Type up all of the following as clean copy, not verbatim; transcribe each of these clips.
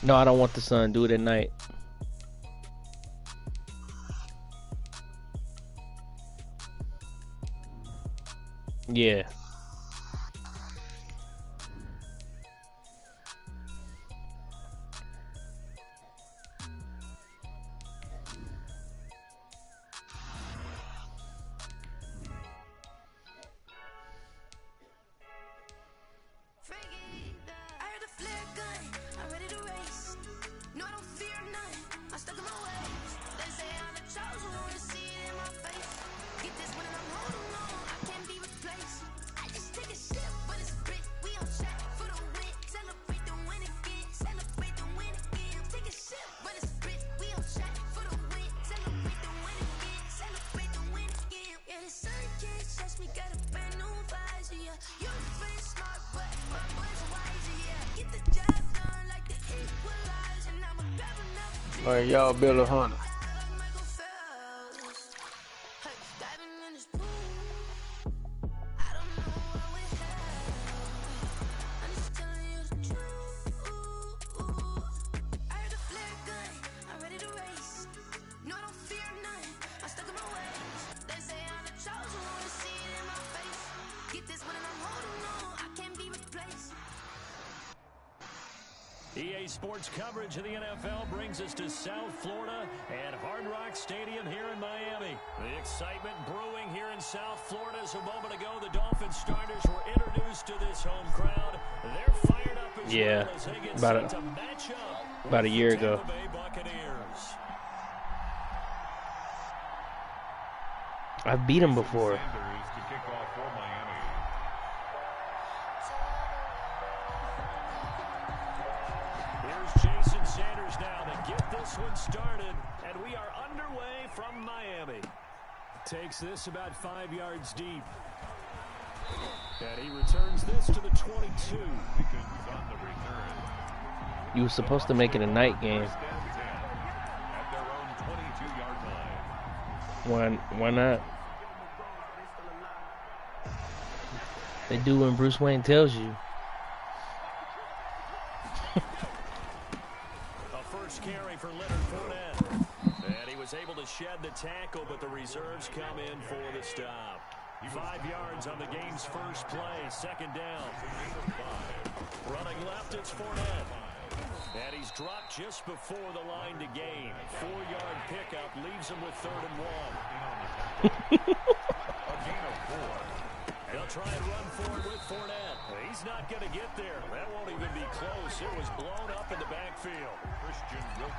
No, I don't want the sun. Do it at night. Yeah. All right, y'all build a Honda. EA Sports coverage of the NFL brings us to South Florida at Hard Rock Stadium here in Miami. The excitement brewing here in South Florida as a moment ago the Dolphins starters were introduced to this home crowd. They're fired up as well as they get set to match up about a year ago. Tampa Bay Buccaneers. I've beat him before. One started, and we are underway from Miami. Takes this about 5 yards deep. And he returns this to the 22. You were supposed to make it a night game. Why not? They do when Bruce Wayne tells you. Able to shed the tackle, but the reserves come in for the stop. 5 yards on the game's first play, second down. Running left, it's Fournette. And he's dropped just before the line to gain. 4-yard pickup leaves him with 3rd and 1. A gain of 4. They'll try and run forward with Fournette. He's not going to get there. That won't even be close. It was blown up in the backfield.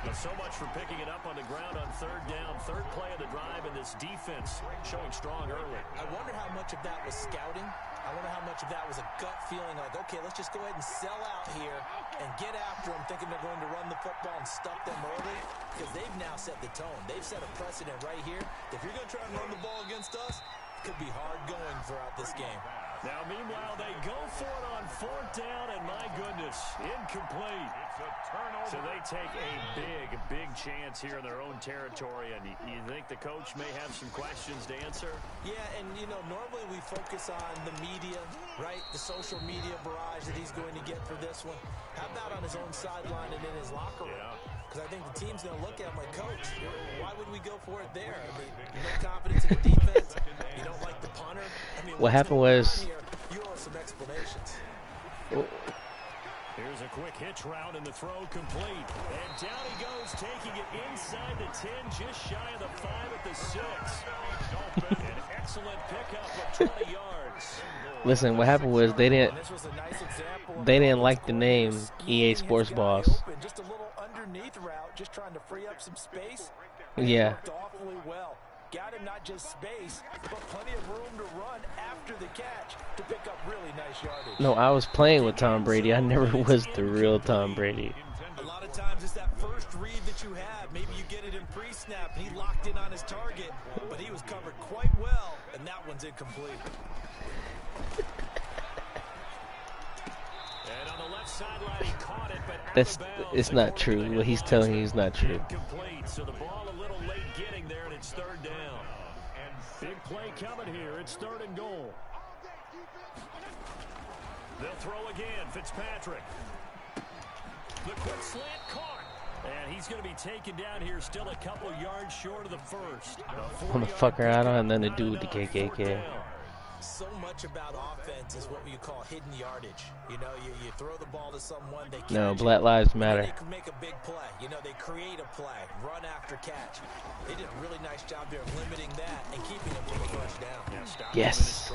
But so much for picking it up on the ground on 3rd down. 3rd play of the drive, and this defense showing strong early. I wonder how much of that was scouting. I wonder how much of that was a gut feeling like, okay, let's just go ahead and sell out here and get after them, thinking they're going to run the football and stuff them early, because they've now set the tone. They've set a precedent right here. If you're going to try and run the ball against us, it could be hard going throughout this game. Now, meanwhile, they go for it on 4th down, and my goodness, incomplete. So they take a big chance here in their own territory, and you think the coach may have some questions to answer? Yeah, and, you know, normally we focus on the media, right, the social media barrage that he's going to get for this one. How about on his own sideline and in his locker room? Because I think the team's going to look at him like, Coach, why would we go for it there? I mean, no confidence in the defense. You don't like the punter. I mean, what happened was... You owe some explanations. Here's a quick hitch route, and the throw complete. And down he goes, taking it inside the 10, just shy of the 5 at the 6. An excellent pickup of 20 yards. Listen, what happened was they didn't like the name EA Sports Boss. Just a little underneath route, just trying to free up some space. Yeah. Worked awfully well. Got him not just space, but plenty of room to run after the catch to pick up really nice yardage. No, I was playing with Tom Brady. I never was the real Tom Brady. A lot of times it's that first read that you have. Maybe you get it in pre-snap, and he locked in on his target, but he was covered quite well, and that one's incomplete. And on the left sideline, he caught it, but it's not true. What he's telling you is not true. Incomplete, so the ball a little late getting there, and it's 3rd down. Big play coming here. It's 3rd and goal. They'll throw again. Fitzpatrick. The quick slant caught. And he's going to be taken down here, still a couple yards short of the first. Motherfucker, I don't have nothing to do with the KKK. So much about offense is what you call hidden yardage. You know, you throw the ball to someone, they catch No, Black Lives Matter. They can make a big play. You know, they create a play, run after catch. They did a really nice job there of limiting that and keeping them to the first down. Yes.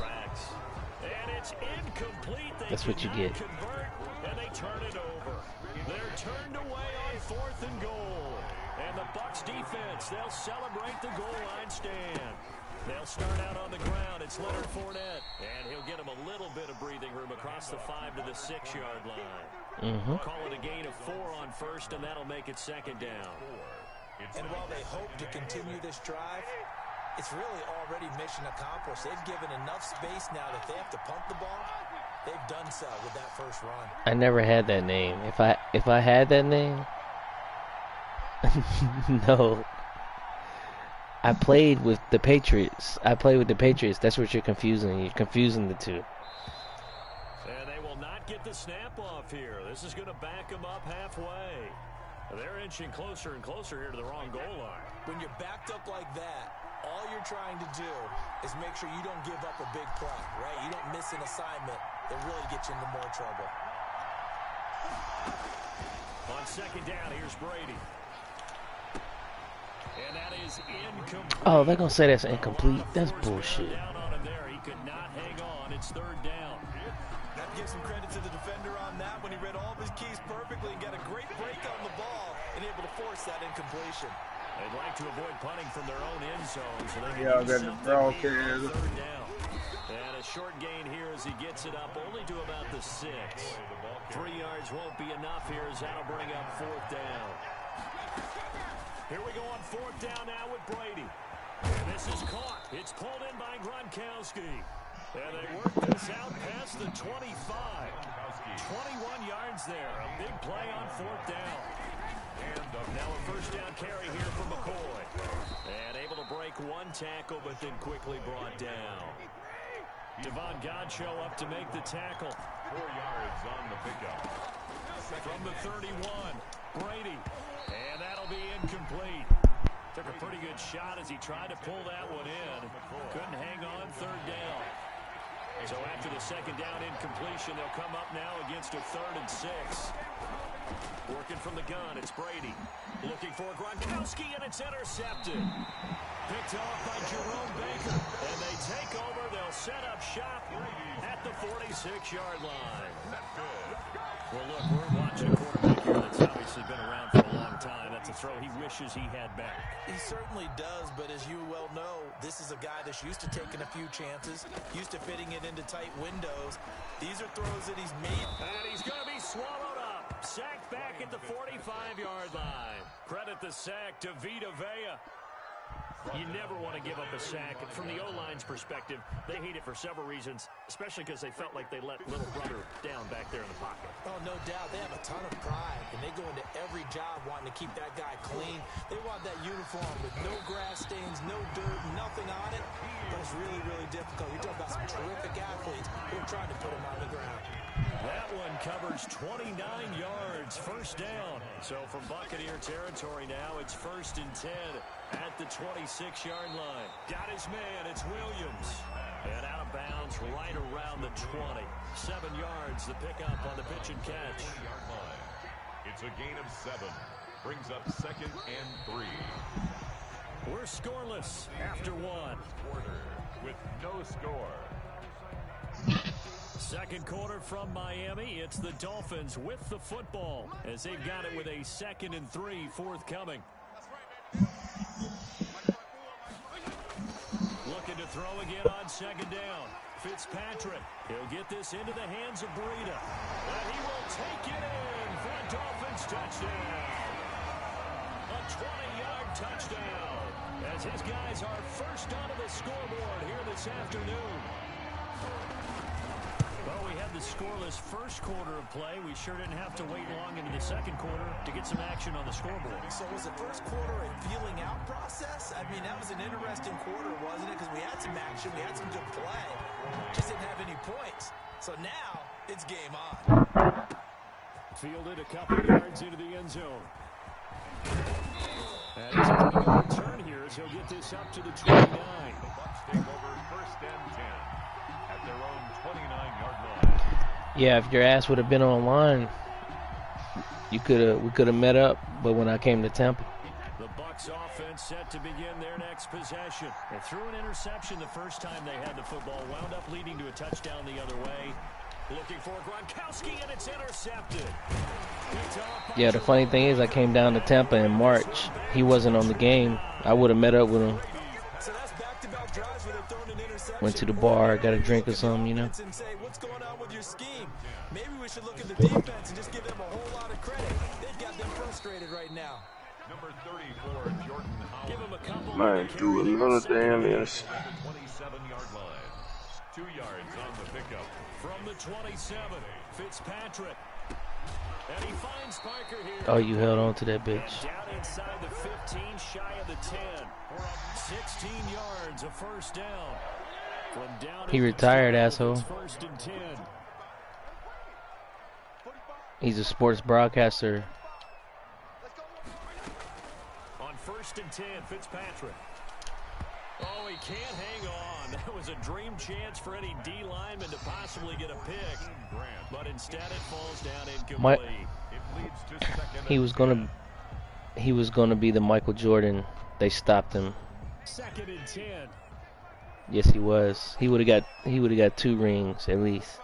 And it's incomplete. That's what you get. Convert, and they turn it over. They're turned away on 4th and goal. And the Bucs defense, they'll celebrate the goal line stand. They'll start out on the ground. It's Leonard Fournette. And he'll get him a little bit of breathing room across the 5 to the 6-yard line. Call it a gain of 4 on first, and that'll make it 2nd down. And while they hope to continue this drive, it's really already mission accomplished. They've given enough space now that they have to punt the ball. They've done so with that first run. I never had that name. If I had that name, no. I played with the Patriots. That's what you're confusing. You're confusing the two. And they will not get the snap off here. This is going to back them up halfway. They're inching closer and closer here to the wrong goal line. When you're backed up like that, all you're trying to do is make sure you don't give up a big play, right? You don't miss an assignment that really gets you into more trouble. On 2nd down, here's Brady. And that is incomplete. Oh, they're going to say that's incomplete? That's bullshit. Down on him there. He could not hang on. It's 3rd down. That gives some credit to the defender on that when he read all of his keys perfectly and got a great break on the ball and able to force that incompletion. They'd like to avoid punting from their own end zone, so they can Yeah, use got the something broadcast. here on 3rd down. And a short gain here as he gets it up only to about the 6. 3 yards won't be enough here as that'll bring up 4th down. Here we go on 4th down now with Brady. And this is caught. It's pulled in by Gronkowski. And they work this out past the 25. 21 yards there. A big play on 4th down. Now a 1st down carry here from McCoy. And able to break 1 tackle, but then quickly brought down. Devon Godchaux up to make the tackle. 4 yards on the pickup. From the 31, Brady. And that'll be incomplete. Took a pretty good shot as he tried to pull that one in. Couldn't hang on 3rd down. So after the 2nd down incompletion, they'll come up now against a 3rd and 6. Working from the gun, it's Brady. Looking for Gronkowski, and it's intercepted. Picked off by Jerome Baker. And they take over. They'll set up shop at the 46-yard line. Well, look, we're watching a quarterback here that's obviously been around for a long time. That's a throw he wishes he had back. He certainly does, but as you well know, this is a guy that's used to taking a few chances, used to fitting it into tight windows. These are throws that he's made. And he's going to be swallowed up. Sacked back at the 45-yard line. Credit the sack to Vita Vea. You never want to give up a sack. From the O-line's perspective, they hate it for several reasons, especially because they felt like they let little brother down back there in the pocket. Oh, no doubt. They have a ton of pride, and they go into every job wanting to keep that guy clean. They want that uniform with no grass stains, no dirt, nothing on it. But it's really, really difficult. You're talking about some terrific athletes who are trying to put him on the ground. That one covers 29 yards, 1st down. So from Buccaneer territory now, it's 1st and 10 at the 26-yard line. Got his man, it's Williams. And out of bounds right around the 20. 7 yards, the pickup on the pitch and catch. It's a gain of 7. Brings up 2nd and 3. We're scoreless after 1. Quarter with no score. 2nd quarter from Miami. It's the Dolphins with the football as they've got it with a 2nd and 3 forthcoming. Looking to throw again on 2nd down. Fitzpatrick. He'll get this into the hands of Breida. And he will take it in for a Dolphins touchdown. A 20-yard touchdown. As his guys are first onto the scoreboard here this afternoon. Well, we had the scoreless first quarter of play. We sure didn't have to wait long into the 2nd quarter to get some action on the scoreboard. So was the first quarter a feeling out process? I mean, that was an interesting quarter, wasn't it? Because we had some action, we had some good play. Just didn't have any points. So now, it's game on. Fielded a couple of yards into the end zone. And he's going to go return here as he'll get this up to the 29. The Bucs take over first and 10 at their own 29-yard line. Yeah, if your ass would have been online, we could have met up. But when I came to Tampa, The Bucs offense set to begin their next possession. They threw an interception the first time they had the football, wound up leading to a touchdown the other way. Looking for Gronkowski, and it's intercepted. yeah, the funny thing is I came down to Tampa in March. He wasn't on the game. I would have met up with him. So that's back-to-back drives where they're throwing an interception. Went to the bar, got a drink or something, you know. And say, what's going on with your scheme? Maybe we should look at the defense and just give them a whole lot of credit. They've got them frustrated right now. Number 34, Jordan Howard. Give him a couple. Man, do another damn interception. At the 27-yard line. 2 yards on the pickup. From the 27, Fitzpatrick. And he finds Parker here. Oh, you held on to that bitch. Down inside the 15, shy of the 10. 16 yards, a first down. From down He in the retired, 12, asshole. it's first and 10. He's a sports broadcaster. On first and 10, Fitzpatrick. Oh, he can't hang on. That was a dream chance for any D lineman to possibly get a pick. But instead it falls down incomplete. It leads to second. He was gonna be the Michael Jordan. They stopped him. Second and 10. Yes, he was. He would have got 2 rings at least.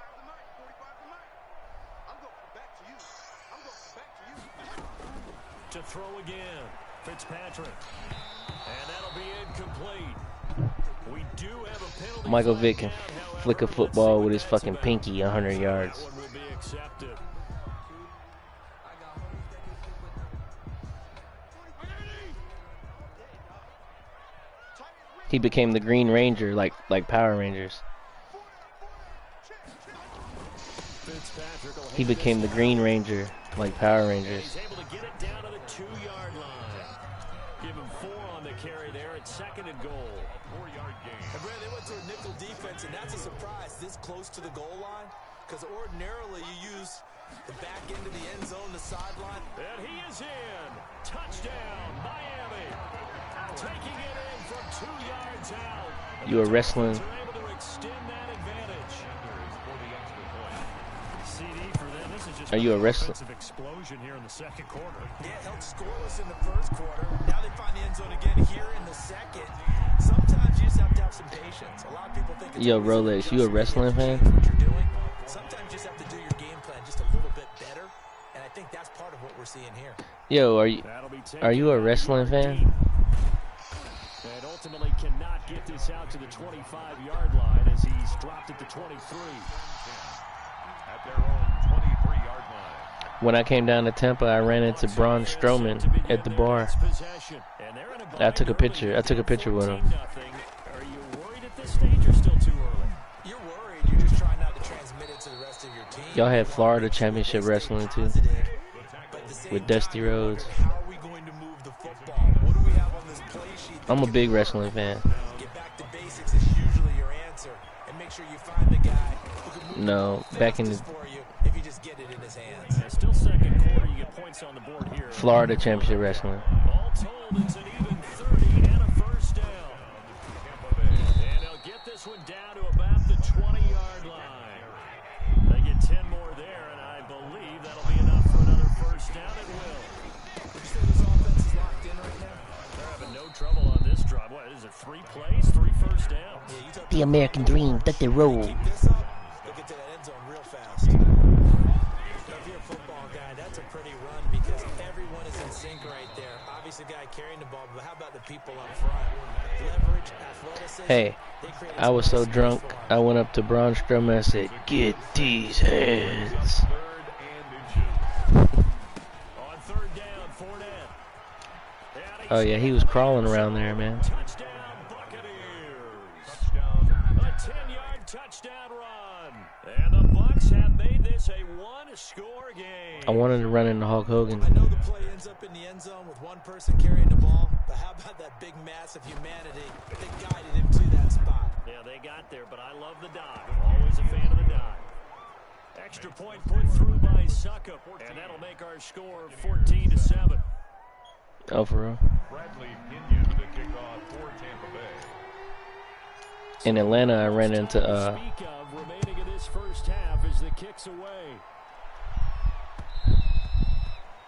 To throw again, Fitzpatrick. And that'll be incomplete. We do have a penalty. Michael flag Vick can down, however. flick a Let's football see with what his that's fucking about. pinky 100 yards. That one will be accepted. He became the Green Ranger, like Power Rangers. Fitzpatrick will He hand became the this Green Ranger, like Power off. Rangers. He's able to get it down to the 2-yard line. Give him 4 on the carry there. It's second and goal. 4-yard gain. And Brad, they went to a nickel defense, and that's a surprise this close to the goal line. Because ordinarily you use the back end of the end zone, the sideline. And he is in. Touchdown, Miami. Taking it in from 2 yards out. And You the a wrestling- Dolphins are able to extend that advantage. For the extra point. CD for them. This is just Are you a wrestler? offensive explosion here in the second quarter. Yeah, held scoreless in the first quarter. Now they find the end zone again here in the second. Sometimes you just have to have some patience. A lot of people think it's Yo, always Rolex, you a just wrestling fan? what you're doing. Sometimes you just have to do your game plan just a little bit better, and I think that's part of what we're seeing here. Yo, That'll be are you a taken wrestling out fan? deep. And ultimately cannot get this out to the 25-yard line as he's dropped at the 23. At their own 23-yard line. When I came down to Tampa, I ran into Braun Strowman at the bar. I took a picture with him. Are you worried at this stage or still too early? You're worried. You're just trying not to transmit it to the rest of your team. Y'all had Florida Championship Wrestling too, But at the same with Dusty time, Rhodes. how are we going to move the football? What do we have on this play sheet? that I'm a can big move wrestling fan. Get back to basics is usually your answer, and make sure you find the guy who can move No, the ball back in fastest the for you if you just get it in his hands. Yeah, still second quarter. You get points on the board here. Florida Championship Wrestling. All told, it's an even 30 and a first down. And they'll get this one down to about the 20-yard line. They get 10 more there, and I believe that'll be enough for another first down. It will. Would you say this offense is locked in right now? They're having no trouble on this drive. What is it, 3 plays, 3 first downs? Yeah, you talk The about American Dream, that they roll. keep this up, they'll get to that end zone real fast. If you're a football guy, that's a pretty run because everyone is in sync right there. Obviously, the guy carrying the ball, but how about the people up front? Leverage, athleticism. Hey, they create I was so space drunk, for him. I went up to Braun Strowman and said, "Get these hands." 3rd and inches. On 3rd down, Fournette. Oh yeah, he was crawling around there, man. Touchdown, Buccaneers. Touchdown. A 10-yard touchdown run. And the Bucs have made this a one-score game. I wanted to run into Hulk Hogan. I know the play ends up in the end zone with one person carrying the ball, but how about that big mass of humanity that guided him to that spot? Yeah, they got there, but I love the dive. Always a fan of the dive. Extra point put through by Suckup, and that'll make our score 14-7. Oh, for real? Bradley Pinion to kick off for Tampa Bay. In Atlanta, I ran into Speak of remaining in this first half as the kicks away.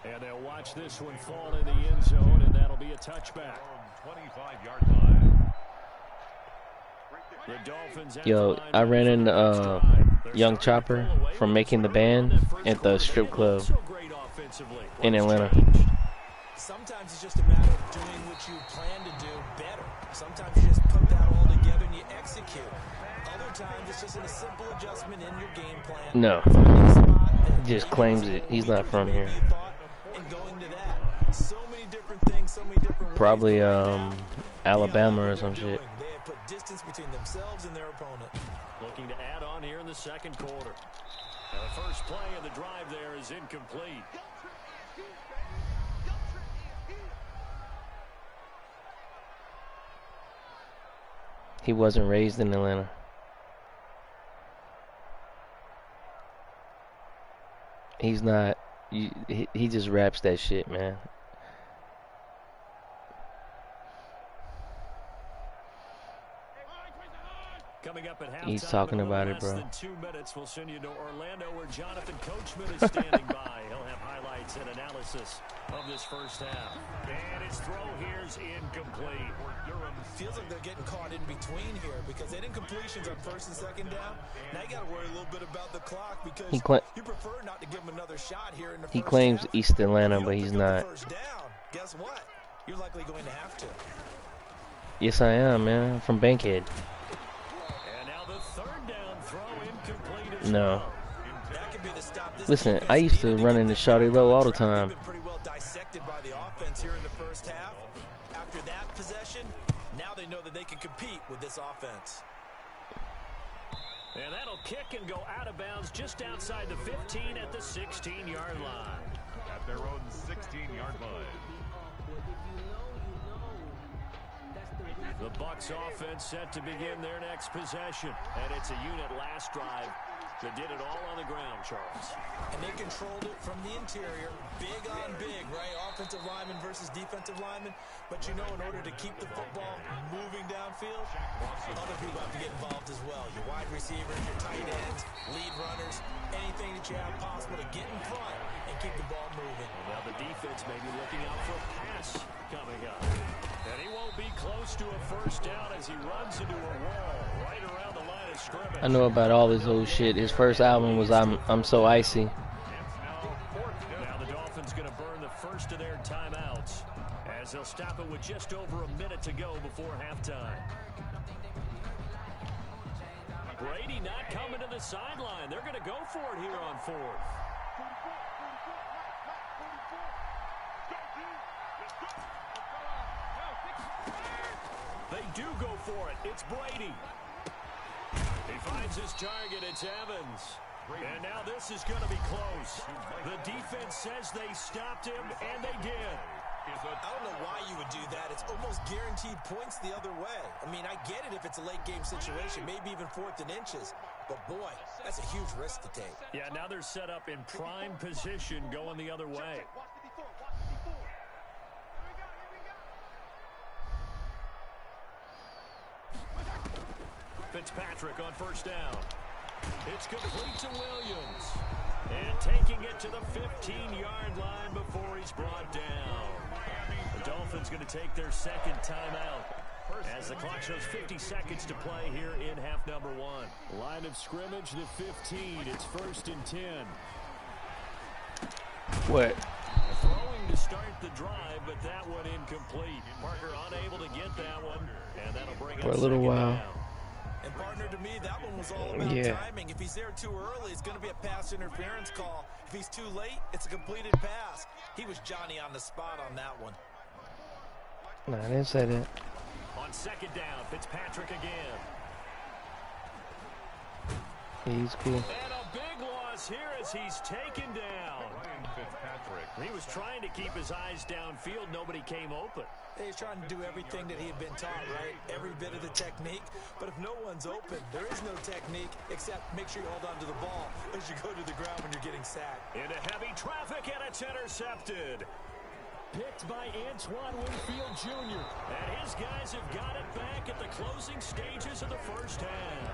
And they'll watch this one fall in the end zone, and that'll be a touchback. 25-yard line. The Dolphins Yo, I ran into Young Chopper from Making the Band at the strip club in Atlanta. Sometimes it's just a matter of doing what you plan to do better. Sometimes you just put that all together and you execute. Other times it's just a simple adjustment in your game plan. No, he just claims it. He's not from here. And going to that. So many different things, so many different Probably Alabama or some shit. They have put distance between themselves and their opponent. Looking to add on here in the second quarter. Now the first play of the drive there is incomplete. He wasn't raised in Atlanta. He's not. He just raps that shit, man. Coming up at He's halftime talking in about it, less bro. than 2 minutes, we'll send you to Orlando where Jonathan Coachman is standing by. He'll have highlights and analysis of this first half. And his throw here's incomplete. Feels like they're getting caught in between here because they didn't completions on first and second down. Now you got to worry a little bit about the clock because you prefer not to give him another shot here in the first He claims half. East Atlanta, but he's not. First down, guess what? You're likely going to have to. Yes, I am, man. I'm from Bankhead. And now the third down throw incomplete as No. well. That could be the stop this Listen, defense I used to needed run get into that Shawty drive Low on all the track. time. They've been pretty well dissected by the offense here in the first half. After that possession, now they know that they can compete with this offense. And that'll kick and go out of bounds just outside the 15 at the 16-yard line. At their own 16-yard line. The Bucs offense set to begin their next possession. And it's a unit last drive that did it all on the ground, Charles. And they controlled it from the interior. Big on big, right? Offensive lineman versus defensive lineman. But you know, in order to keep the football moving downfield, other people have to get involved as well. Your wide receivers, your tight ends, lead runners, anything that you have possible to get in front and keep the ball moving. Now the defense may be looking out for a pass coming up. And he won't be close to a first down as he runs into a wall right around the line of scrimmage. I know about all this old shit. His first album was I'm So Icy. Now the Dolphins going to burn the first of their timeouts as they'll stop it with just over a minute to go before halftime. Brady not coming to the sideline. They're going to go for it here on fourth. They do go for it. It's Brady. He finds his target. It's Evans. And now this is going to be close. The defense says they stopped him, and they did. I don't know why you would do that. It's almost guaranteed points the other way. I mean, I get it if it's a late game situation, maybe even 4th and inches. But, boy, that's a huge risk to take. Yeah, now they're set up in prime position going the other way. Fitzpatrick on first down. It's complete to Williams. And taking it to the 15-yard line before he's brought down. The Dolphins going to take their second timeout as the clock shows 50 seconds to play here in half number one. Line of scrimmage, the 15. It's 1st and 10. What? Throwing to start the drive, but that one incomplete. Parker unable to get that one, and that'll bring For up a little second while. down. And, partner, to me, that one was all about timing. If he's there too early, it's going to be a pass interference call. If he's too late, it's a completed pass. He was Johnny on the spot on that one. No, I didn't say that. On second down, Fitzpatrick again. Yeah, he's cool. And a big loss this here as he's taken down. Ryan Fitzpatrick. He was trying to keep his eyes downfield. Nobody came open. He's trying to do everything that he had been taught, right? Every bit of the technique. But if no one's open, there is no technique except make sure you hold on to the ball as you go to the ground when you're getting sacked. Into heavy traffic, and it's intercepted. Picked by Antoine Winfield Jr. And his guys have got it back at the closing stages of the first half.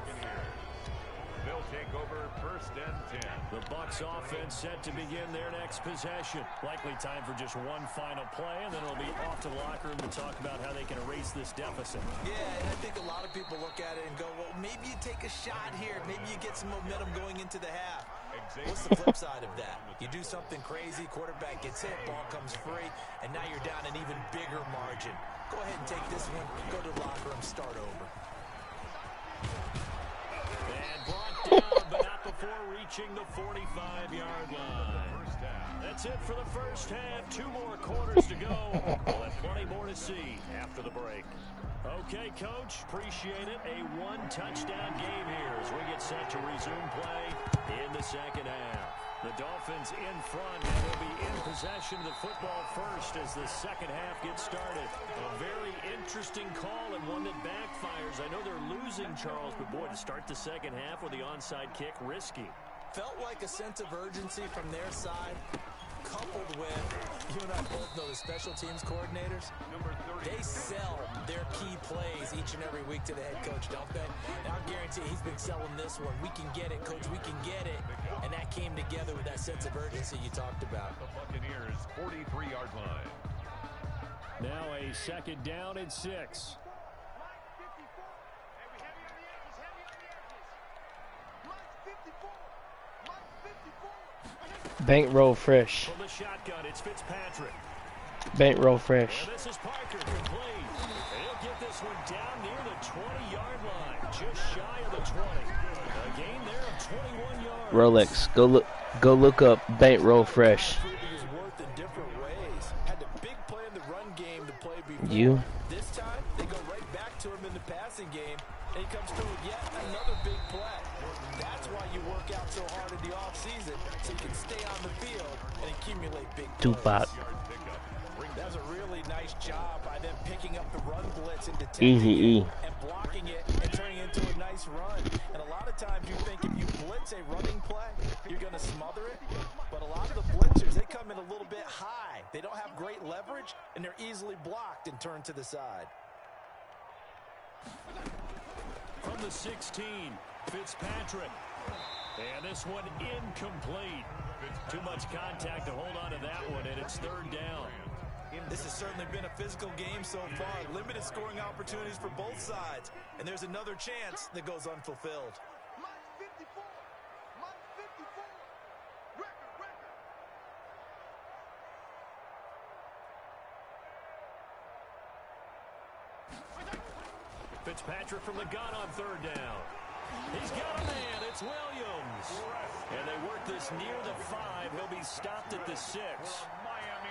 They'll take over first and 10. The Bucs offense set to begin their next possession. Likely time for just one final play, and then it'll be off to the locker room to talk about how they can erase this deficit. Yeah, and I think a lot of people look at it and go, well, maybe you take a shot here. Maybe you get some momentum going into the half. What's the flip side of that? You do something crazy, quarterback gets hit, ball comes free, and now you're down an even bigger margin. Go ahead and take this one, go to the locker room, start over. And brought down, but not before reaching the 45-yard line. That's it for the first half. 2 more quarters to go. We'll have plenty more to see after the break. Okay, Coach, appreciate it. A 1-touchdown game here as we get set to resume play in the second half. The Dolphins in front and will be in possession of the football first as the second half gets started. A very interesting call and one that backfires. I know they're losing, Charles, but boy, to start the second half with the onside kick, risky. Felt like a sense of urgency from their side, coupled with, you and I both know the special teams coordinators, they sell their key plays each and every week to the head coach, don't they? And I'll guarantee he's been selling this one. We can get it, Coach, we can get it. And that came together with that sense of urgency you talked about. The Buccaneers' 43-yard line. Now a second down and 6. Bankroll fresh. From the shotgun, it's Fitzpatrick. Bankroll fresh. And this is Parker, complete. And he'll get this one down near the 20-yard line, just shy of the 20. A gain there of 21 yards. Rolex, go look up Bankroll fresh. Had the big play in the run game to play before. You? This time, they go right back to him in the passing game, and he comes through with yet another big play. That's why you work out so hard in the offseason, so you can stay on the field and accumulate big plays. Tupac. That was a really nice job by them picking up the run blitz and Easy detecting it and blocking it and turning it into a nice run. And a lot of times you think if you blitz a running play, you're going to smother it. But a lot of the blitzers, they come in a little bit high. They don't have great leverage, and they're easily blocked and turned to the side. From the 16, Fitzpatrick. And this one incomplete. Too much contact to hold on to that one, and it's third down. This has certainly been a physical game so far. Limited scoring opportunities for both sides. And there's another chance that goes unfulfilled. Fitzpatrick from the gun on third down. He's got a man. It's Williams. And they work this near the 5. He'll be stopped at the 6.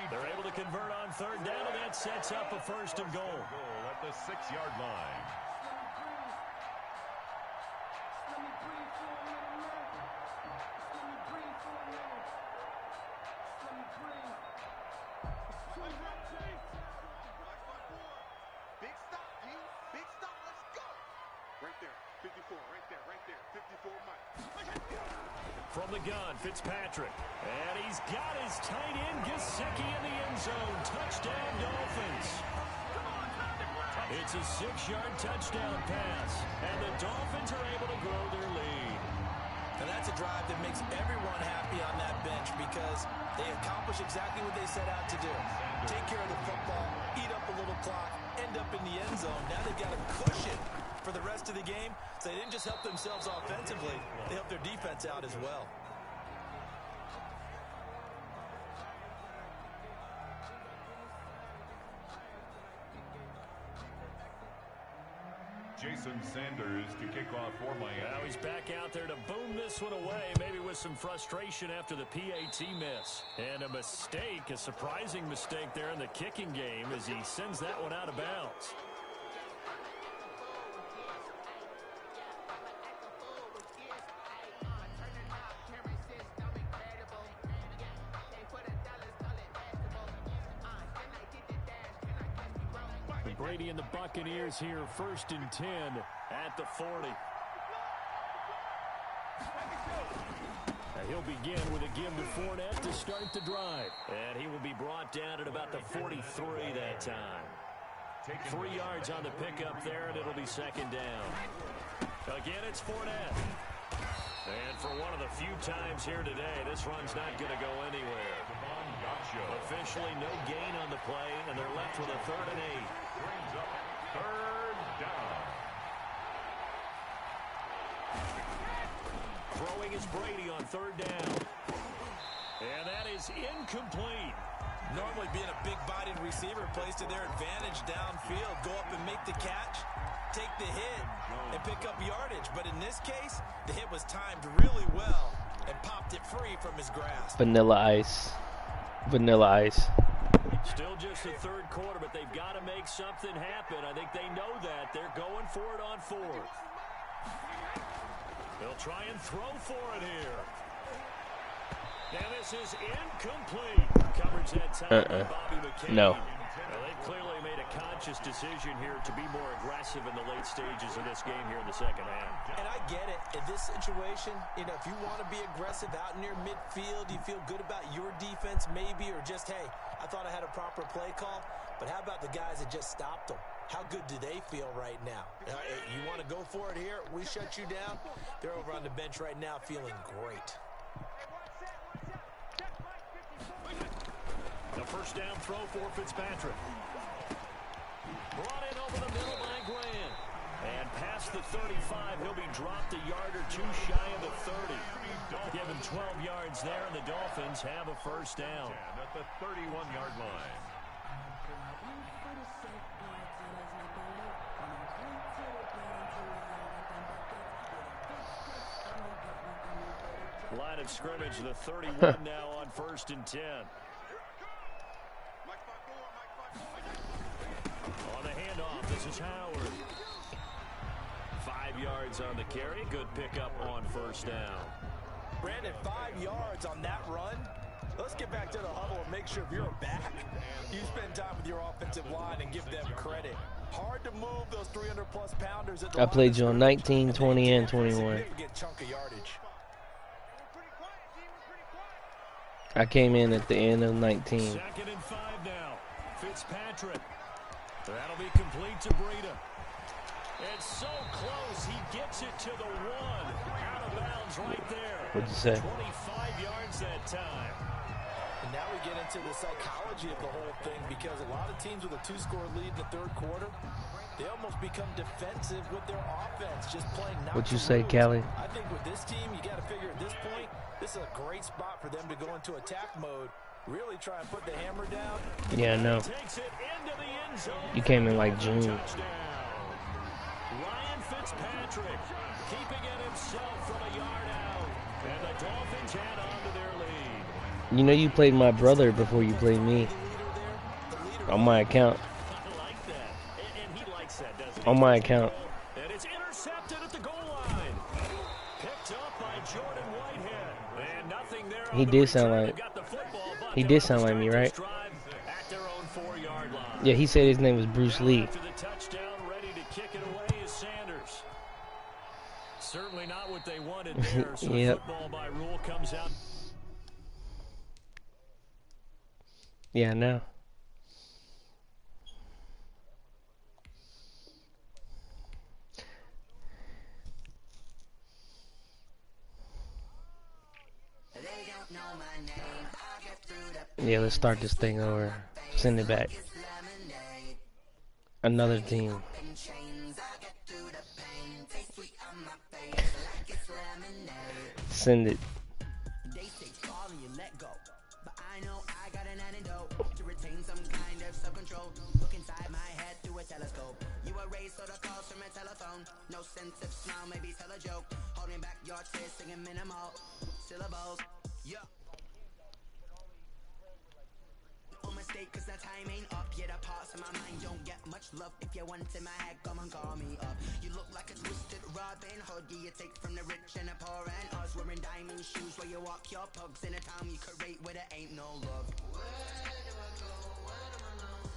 They're able to convert on third down, and that sets up a first and goal. Goal at the 6-yard line. Big stop, G. Big stop. Let's go. Right there. 54. Right there. Right there. 54, Mike. From the gun, Fitzpatrick. And he's got his tight end, Gesicki, in the end zone. Touchdown, Dolphins. It's a 6-yard touchdown pass. And the Dolphins are able to grow their lead. And that's a drive that makes everyone happy on that bench because they accomplish exactly what they set out to do. Take care of the football, eat up a little clock, end up in the end zone. Now they've got a cushion for the rest of the game. So they didn't just help themselves offensively, they helped their defense out as well. Jason Sanders to kick off for Miami. Now he's back out there to boom this one away, maybe with some frustration after the PAT miss. And a mistake, a surprising mistake there in the kicking game as he sends that one out of bounds. Brady and the Buccaneers here, 1st and 10 at the 40. He'll begin with a give to Fournette to start the drive. And he will be brought down at about the 43 that time. 3 yards on the pickup there, and it'll be 2nd down. Again, it's Fournette. And for one of the few times here today, this run's not going to go anywhere. Officially no gain on the play, and they're left with a 3rd and 8. Brings up 3rd down. Throwing is Brady on 3rd down. And that is incomplete. Normally being a big-bodied receiver plays to their advantage downfield. Go up and make the catch, take the hit, and pick up yardage. But in this case, the hit was timed really well and popped it free from his grasp. Vanilla Ice. Vanilla Ice. Still just the 3rd quarter, but they've got to make something happen. I think they know that. They're going for it on 4th. They'll try and throw for it here. And this is incomplete. Coverage that time by Bobby McCain. No. Well, they clearly made a conscious decision here to be more aggressive in the late stages of this game here in the 2nd half. And I get it. In this situation, you know, if you want to be aggressive out near midfield, you feel good about your defense maybe, or just, hey, I thought I had a proper play call. But how about the guys that just stopped them? How good do they feel right now? You want to go for it here? We shut you down. They're over on the bench right now feeling great. The 1st down throw for Fitzpatrick. Brought in over the middle by Grant. And past the 35, he'll be dropped a yard or 2 shy of the 30. Give him 12 yards there, and the Dolphins have a 1st down. At the 31-yard line. Line of scrimmage, the 31 now on 1st and 10. On the handoff, this is Howard. 5 yards on the carry. Good pickup on 1st down. Brandon, 5 yards on that run. Let's get back to the huddle and make sure if you're a back, you spend time with your offensive line and give them credit. Hard to move those 300-plus pounders at the I played you on 19, 20, and 21. Significant chunk of yardage. I came in at the end of 19. 2nd and 5 now. Fitzpatrick. That'll be complete to Breida. It's so close. He gets it to the 1. Out of bounds right there. What'd you say? 25 yards that time. And now we get into the psychology of the whole thing, because a lot of teams with a 2-score lead in the 3rd quarter, they almost become defensive with their offense, just playing not What'd you to say, lose. Callie? I think with this team, you got to figure at this point, this is a great spot for them to go into attack mode, really try and put the hammer down. Yeah, I know. Takes it into the end zone. You came in like June. Touchdown. Ryan Fitzpatrick keeping it himself from a yard out. And the Dolphins add on to their lead. You know you played my brother before you played me. On my account. I like that. And he likes that, doesn't he? On my account. And it's intercepted at the goal line. Picked up by Jordan Whitehead. And nothing there. He did sound like me, right? At their own 4-yard line. Yeah, he said his name was Bruce Lee. After the touchdown, ready to kick it away is Sanders. Certainly not what they wanted there. So Yep. football by rule comes out. Yeah, I know. Yeah, let's start this thing over. Send it back. Another team. Send it. No sense of smile, maybe tell a joke. Holding back your tears, singing minimal syllables. Yeah. No mistake, cause the time ain't up. Yeah, the parts of my mind don't get much love. If you want in my head, come and call me up. You look like a twisted Robin Hood. Yeah, you take from the rich and the poor and us. Wearing diamond shoes where you walk your pugs in a town you could rate where there ain't no love. Where do I go? Where do I know?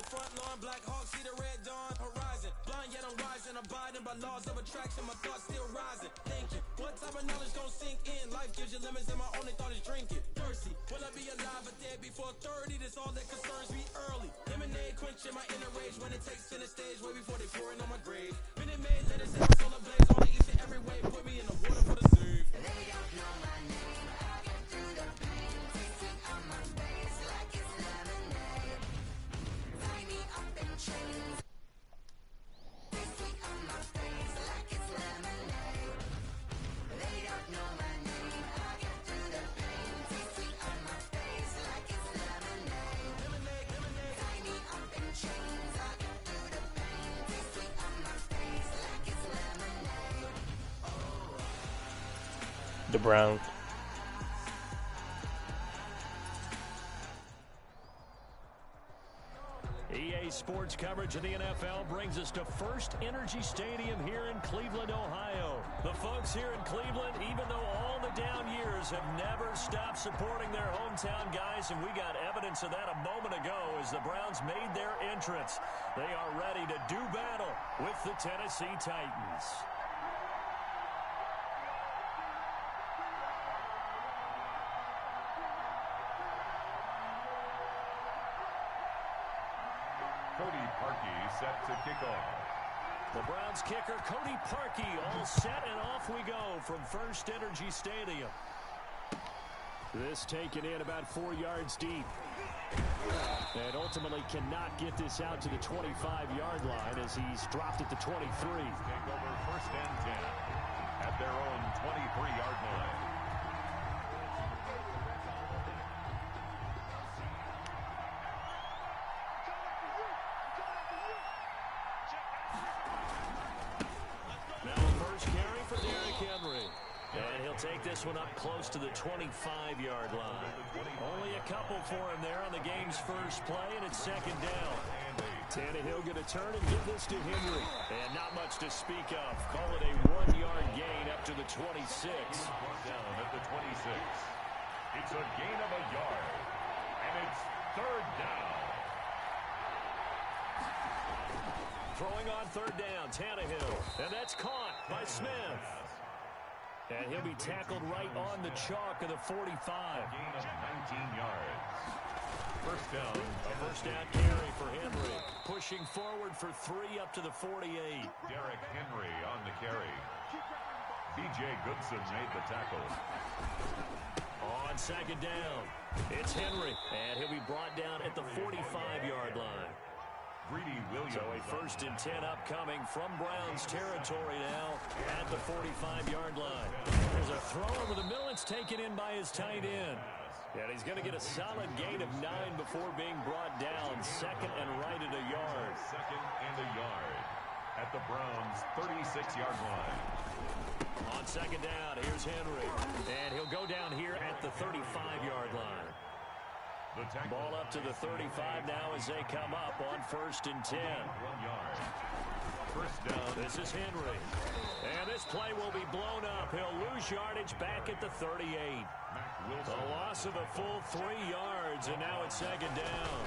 the front lawn, Black Hawk, see the red dawn horizon. Blind yet I'm rising, abiding by laws of attraction. My thoughts still rising, thinking, what type of knowledge gon' sink in? Life gives you limits and my only thought is drinking. Thirsty, will I be alive or dead before 30? That's all that concerns me early. Lemonade quenching my inner rage when it takes center stage way before they pouring on my grave. Minute Maid, let it set my soul ablaze on each and every way. Put me in the water for the save. They don't know my name. I get through the pain. Tasting on my face like it's lemonade. Tie me up in chains. Tasting on my face like it's lemonade. They don't know my name. I get through the pain. Tasting on my face like it's lemonade. Tie me up in chains. I get through the pain. Tasting on my face like it's lemonade. The Browns. EA Sports coverage of the NFL brings us to First Energy Stadium here in Cleveland, Ohio. The folks here in Cleveland, even though all the down years, have never stopped supporting their hometown guys, and we got evidence of that a moment ago as the Browns made their entrance. They are ready to do battle with the Tennessee Titans. Cody Parkey set to kick off. The Browns kicker, Cody Parkey, all set, and off we go from First Energy Stadium. This taken in about 4 yards deep. And ultimately cannot get this out to the 25-yard line as he's dropped at the 23. Take over first and 10 at their own 23-yard line. Take this one up close to the 25-yard line. Only a couple for him there on the game's first play, and it's second down. Tannehill going to turn and give this to Henry. And not much to speak of. Call it a 1-yard gain up to the 26. Down at the 26. It's a gain of a yard. And it's third down. Throwing on third down, Tannehill. And that's caught by Smith. And he'll be tackled right on the chalk of the 45. Gain of 19 yards. First down. A first down carry for Henry. Pushing forward for 3 up to the 48. Derrick Henry on the carry. B.J. Goodson made the tackle. On second down, it's Henry. And he'll be brought down at the 45-yard line. Greedy Williams. So a first and 10 upcoming from Browns territory now at the 45-yard line. There's a throw over the middle. It's taken in by his tight end. And he's going to get a solid gain of 9 before being brought down. Second and right at a yard. Second and a yard at the Browns' 36-yard line. On second down, here's Henry. And he'll go down here at the 35-yard line. Ball up to the 35 now as they come up on first and 10. 1 yard. First down. This is Henry. And this play will be blown up. He'll lose yardage back at the 38. A loss of a full 3 yards, and now it's second down.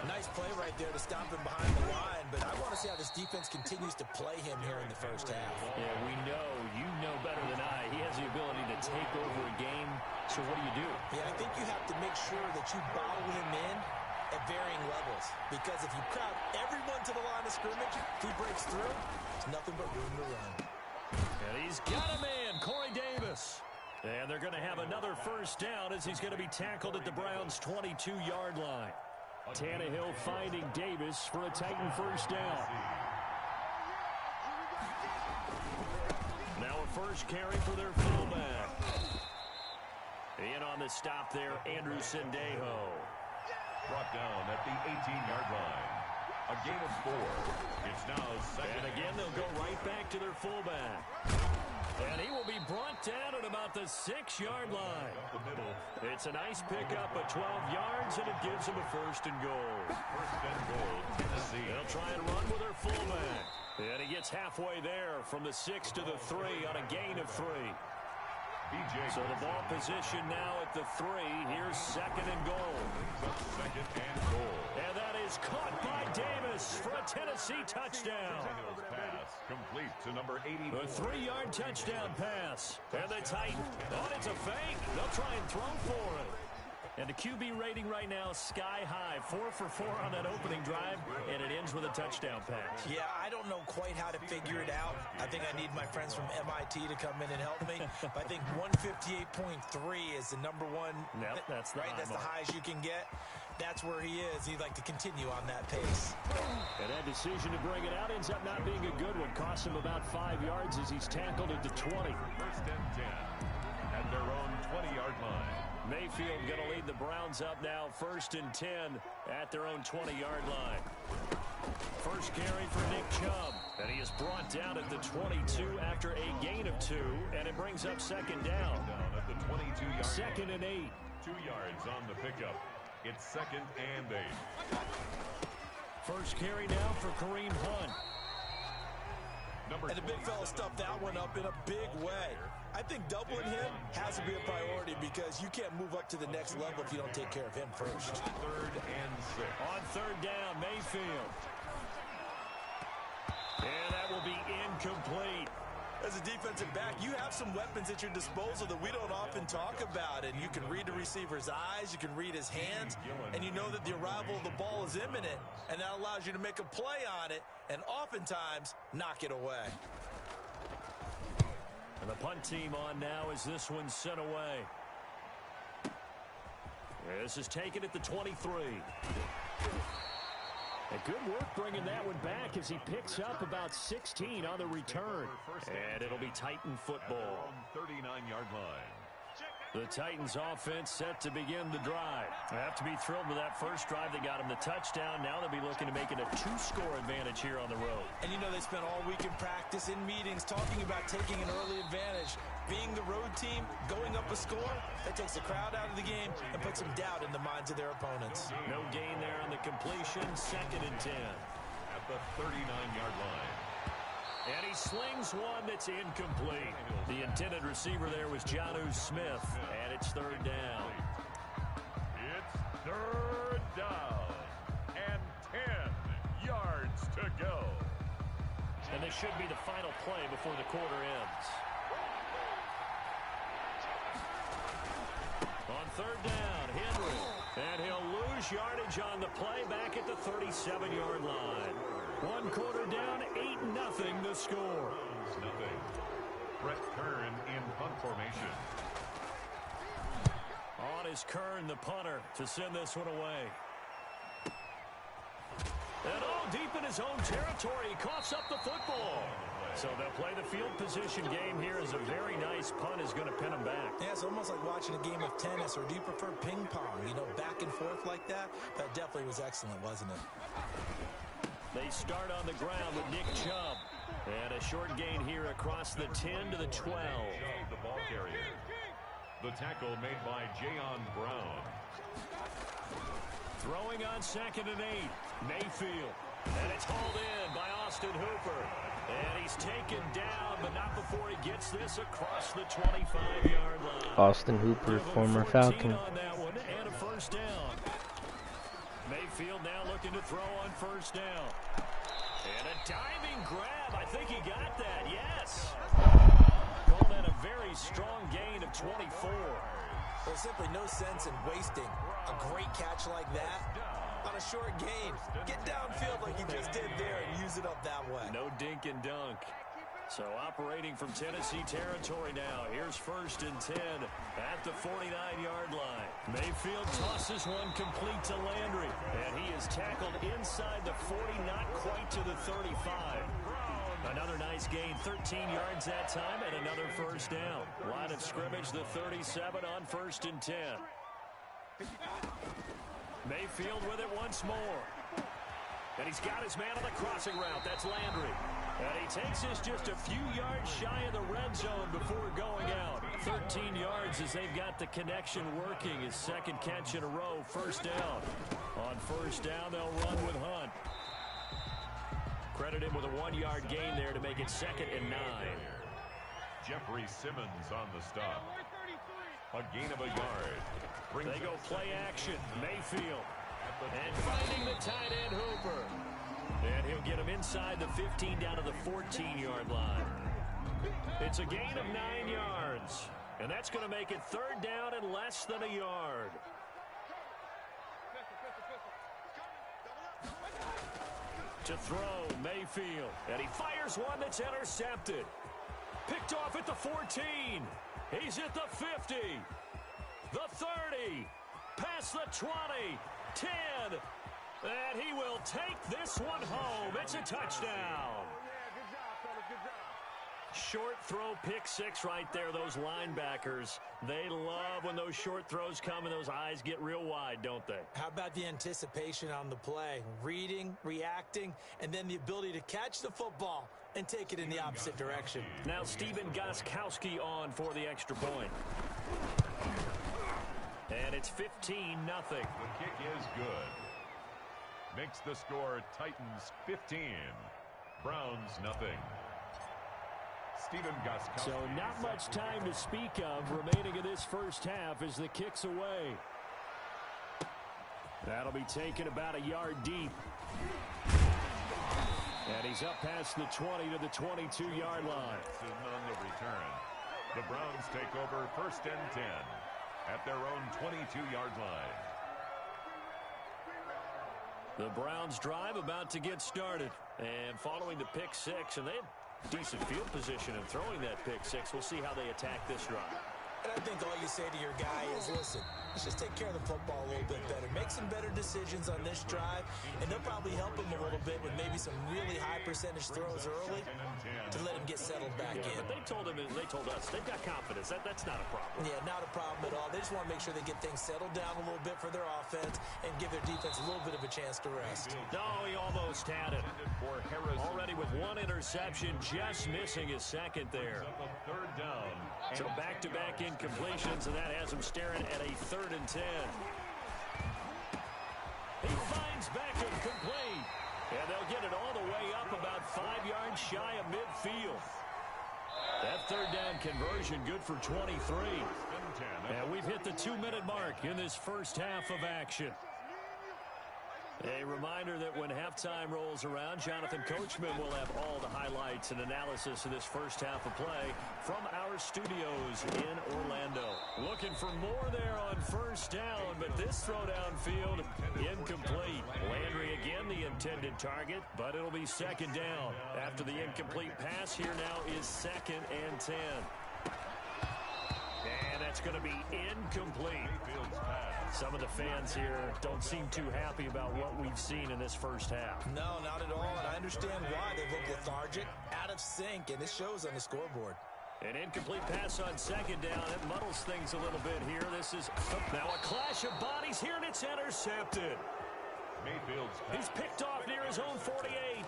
Nice play right there to stop him behind the line, but I want to see how this defense continues to play him here in the first half. Yeah, we know. You know better than I. He has the ability to take over a game. So what do? Yeah, I think you have to make sure that you bottle him in at varying levels. Because if you crowd everyone to the line of scrimmage, if he breaks through, there's nothing but room to run. And he's got a man, Corey Davis. And they're going to have another first down as he's going to be tackled at the Browns' 22-yard line. Tannehill finding Davis for a Titan first down. Now a first carry for their fullback. In on the stop there, Andrew Sendejo. Brought down at the 18-yard line. A gain of 4. It's now second. And again, they'll go right back to their fullback. And he will be brought down at about the 6-yard line. Up the middle. It's a nice pickup of 12 yards, and it gives him a first and goal. First and goal, Tennessee. They'll try and run with their fullback. And he gets halfway there from the 6 to the 3 on a gain of 3. So the ball position now at the 3. Here's second and goal. Second and goal. And that is caught by Davis for a Tennessee touchdown. Daniels pass complete to number 84. A 3-yard touchdown pass. And the Titans, it's a fake. They'll try and throw for it. And the QB rating right now, sky high. 4 for 4 on that opening drive, and it ends with a touchdown pass. Yeah, I don't know quite how to figure it out. I think I need my friends from MIT to come in and help me. But I think 158.3 is the number one. Yep, that's the right. That's the highest you can get. That's where he is. He'd like to continue on that pace. And that decision to bring it out ends up not being a good one. Costs him about 5 yards as he's tackled at the 20. First and 10 at their own 20-yard line. Mayfield going to lead the Browns up now, 1st and 10 at their own 20-yard line. First carry for Nick Chubb, and he is brought down at the 22 after a gain of 2, and it brings up second down. Down at the 22-yard. Second and 8. 2 yards on the pickup. It's second and 8. First carry now for Kareem Hunt. And the big fella stuffed that one up in a big way. I think doubling him has to be a priority because you can't move up to the next level if you don't take care of him first. Third and 6. On third down, Mayfield. And that will be incomplete. As a defensive back, you have some weapons at your disposal that we don't often talk about. And you can read the receiver's eyes, you can read his hands, and you know that the arrival of the ball is imminent. And that allows you to make a play on it and oftentimes knock it away. And the punt team on now as this one's sent away. This is taken at the 23. And good work bringing that one back as he picks up about 16 on the return. And it'll be Titan football. 39-yard line. The Titans offense set to begin the drive. They have to be thrilled with that first drive that got them the touchdown. Now they'll be looking to make it a 2-score advantage here on the road. And you know they spent all week in practice, in meetings, talking about taking an early advantage. Being the road team, going up a score, that takes the crowd out of the game and puts some doubt in the minds of their opponents. No gain there on the completion. Second and 10. At the 39-yard line. And he slings one that's incomplete. The intended receiver there was Jonnu Smith, and it's third down. It's third down and 10 yards to go. And this should be the final play before the quarter ends. On third down, Henry. And he'll lose yardage on the play back at the 37-yard line. 1 quarter down, 8-0 the score. Nothing. Brett Kern in punt formation. On is Kern, the punter, to send this one away. And deep in his own territory, he coughs up the football. So they'll play the field position game here as a very nice punt is going to pin him back. Yeah, it's almost like watching a game of tennis, or do you prefer ping pong? You know, back and forth like that? That definitely was excellent, wasn't it? They start on the ground with Nick Chubb. And a short gain here across the 10 to the 12. The ball carrier. The tackle made by Jayon Brown. Throwing on second and 8. Mayfield. And it's hauled in by Austin Hooper. And he's taken down, but not before he gets this across the 25-yard line. Austin Hooper, former Falcon. On that one, and a first down. Mayfield now looking to throw on first down. And a diving grab. I think he got that. Yes. Call that a very strong gain of 24. There's simply no sense in wasting a great catch like that on a short gain. Get downfield like he just did there and use it up that way. No dink and dunk. So operating from Tennessee territory now. Here's first and 10 at the 49-yard line. Mayfield tosses one complete to Landry. And he is tackled inside the 40, not quite to the 35. Another nice gain, 13 yards that time, and another first down. Line of scrimmage, the 37 on first and 10. Mayfield with it once more. And he's got his man on the crossing route. That's Landry. And he takes this just a few yards shy of the red zone before going out. 13 yards as they've got the connection working. His second catch in a row, first down. On first down, they'll run with Hunt. Credit him with a 1-yard gain there to make it second and 9. Jeffrey Simmons on the stop. A gain of a yard. They go play action. Mayfield. And finding the tight end Hooper. And he'll get him inside the 15 down to the 14-yard line. It's a gain of 9 yards. And that's going to make it third down and less than a yard. To throw, Mayfield. And he fires one that's intercepted. Picked off at the 14. He's at the 50. The 30. Past the 20. 10. And he will take this one home. It's a touchdown. Short throw, pick six right there. Those linebackers, they love when those short throws come and those eyes get real wide, don't they? How about the anticipation on the play? Reading, reacting, and then the ability to catch the football and take it in the opposite direction. Now Steven Gostkowski on for the extra point. And it's 15-0. The kick is good. Makes the score Titans 15. Browns nothing. Steven Gostkowski. So not much time to speak of remaining in this first half as the kick's away. That'll be taken about a yard deep. And he's up past the 20 to the 22-yard line. On the return. The Browns take over 1st and 10 at their own 22-yard line. The Browns drive about to get started. And following the pick six, and they had decent field position in throwing that pick six. We'll see how they attack this drive. And I think all you say to your guy is, listen, let's just take care of the football a little bit better. Make some better decisions on this drive, and they'll probably help him a little bit with maybe some really high percentage throws early to let him get settled back in. But they told us, they've got confidence. That's not a problem. Yeah, not a problem at all. They just want to make sure they get things settled down a little bit for their offense and give their defense a little bit of a chance to rest. No, he almost had it. Already with one interception, just missing his second there. Third down. So back-to-back incompletions, and that has him staring at a 3rd and 10. He finds Beckham complete. And they'll get it all the way up about 5 yards shy of midfield. That 3rd down conversion good for 23. And we've hit the 2-minute mark in this first half of action. A reminder that when halftime rolls around, Jonathan Coachman will have all the highlights and analysis of this first half of play from our studios in Orlando. Looking for more there on 1st down, but this throw downfield incomplete. Landry again the intended target, but it'll be 2nd down. After the incomplete pass, here now is 2nd and 10. And that's going to be incomplete. Some of the fans here don't seem too happy about what we've seen in this first half. No, not at all, and I understand why. They look lethargic, out of sync, and it shows on the scoreboard. An incomplete pass on 2nd down. It muddles things a little bit here. This is now a clash of bodies here, and it's intercepted. He's picked off near his own 48.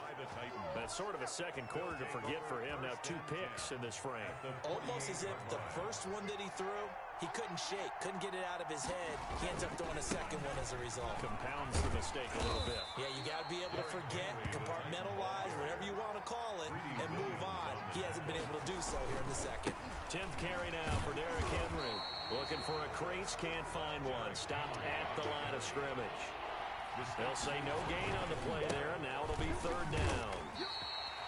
That's sort of a second quarter to forget for him. Now 2 picks in this frame. Almost as if the first one that he threw, he couldn't shake, couldn't get it out of his head. He ends up throwing a second one as a result. Compounds the mistake a little bit. Yeah, you got to be able to forget, compartmentalize, whatever you want to call it, and move on. He hasn't been able to do so here in the second. 10th carry now for Derrick Henry. Looking for a crease, can't find one. Stopped at the line of scrimmage. They'll say no gain on the play there. Now it'll be 3rd down.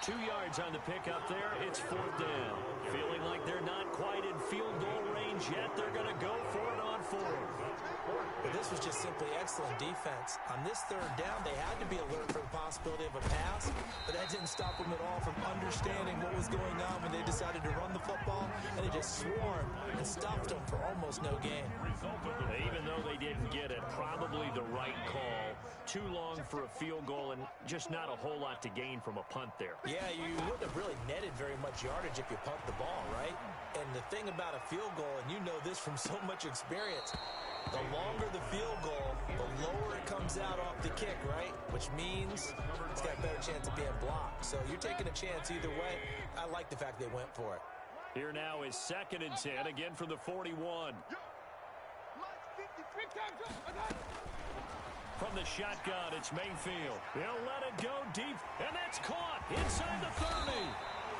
2 yards on the pickup there. It's 4th down. Feeling like they're not quite in field goal range yet. They're going to go for it on 4th. But this was just simply excellent defense. On this 3rd down, they had to be alert for the possibility of a pass, but that didn't stop them at all from understanding what was going on when they decided to run the football, and they just swarmed and stuffed them for almost no gain. Even though they didn't get it, probably the right call. Too long for a field goal and just not a whole lot to gain from a punt there. Yeah, you wouldn't have really netted very much yardage if you pumped the ball, right? And the thing about a field goal, and you know this from so much experience, the longer the field goal, the lower it comes out off the kick, right? Which means it's got a better chance of being blocked. So you're taking a chance either way. I like the fact they went for it. Here now is 2nd and 10, again from the 41. From the shotgun, it's Mayfield. He'll let it go deep, and that's caught inside the 30.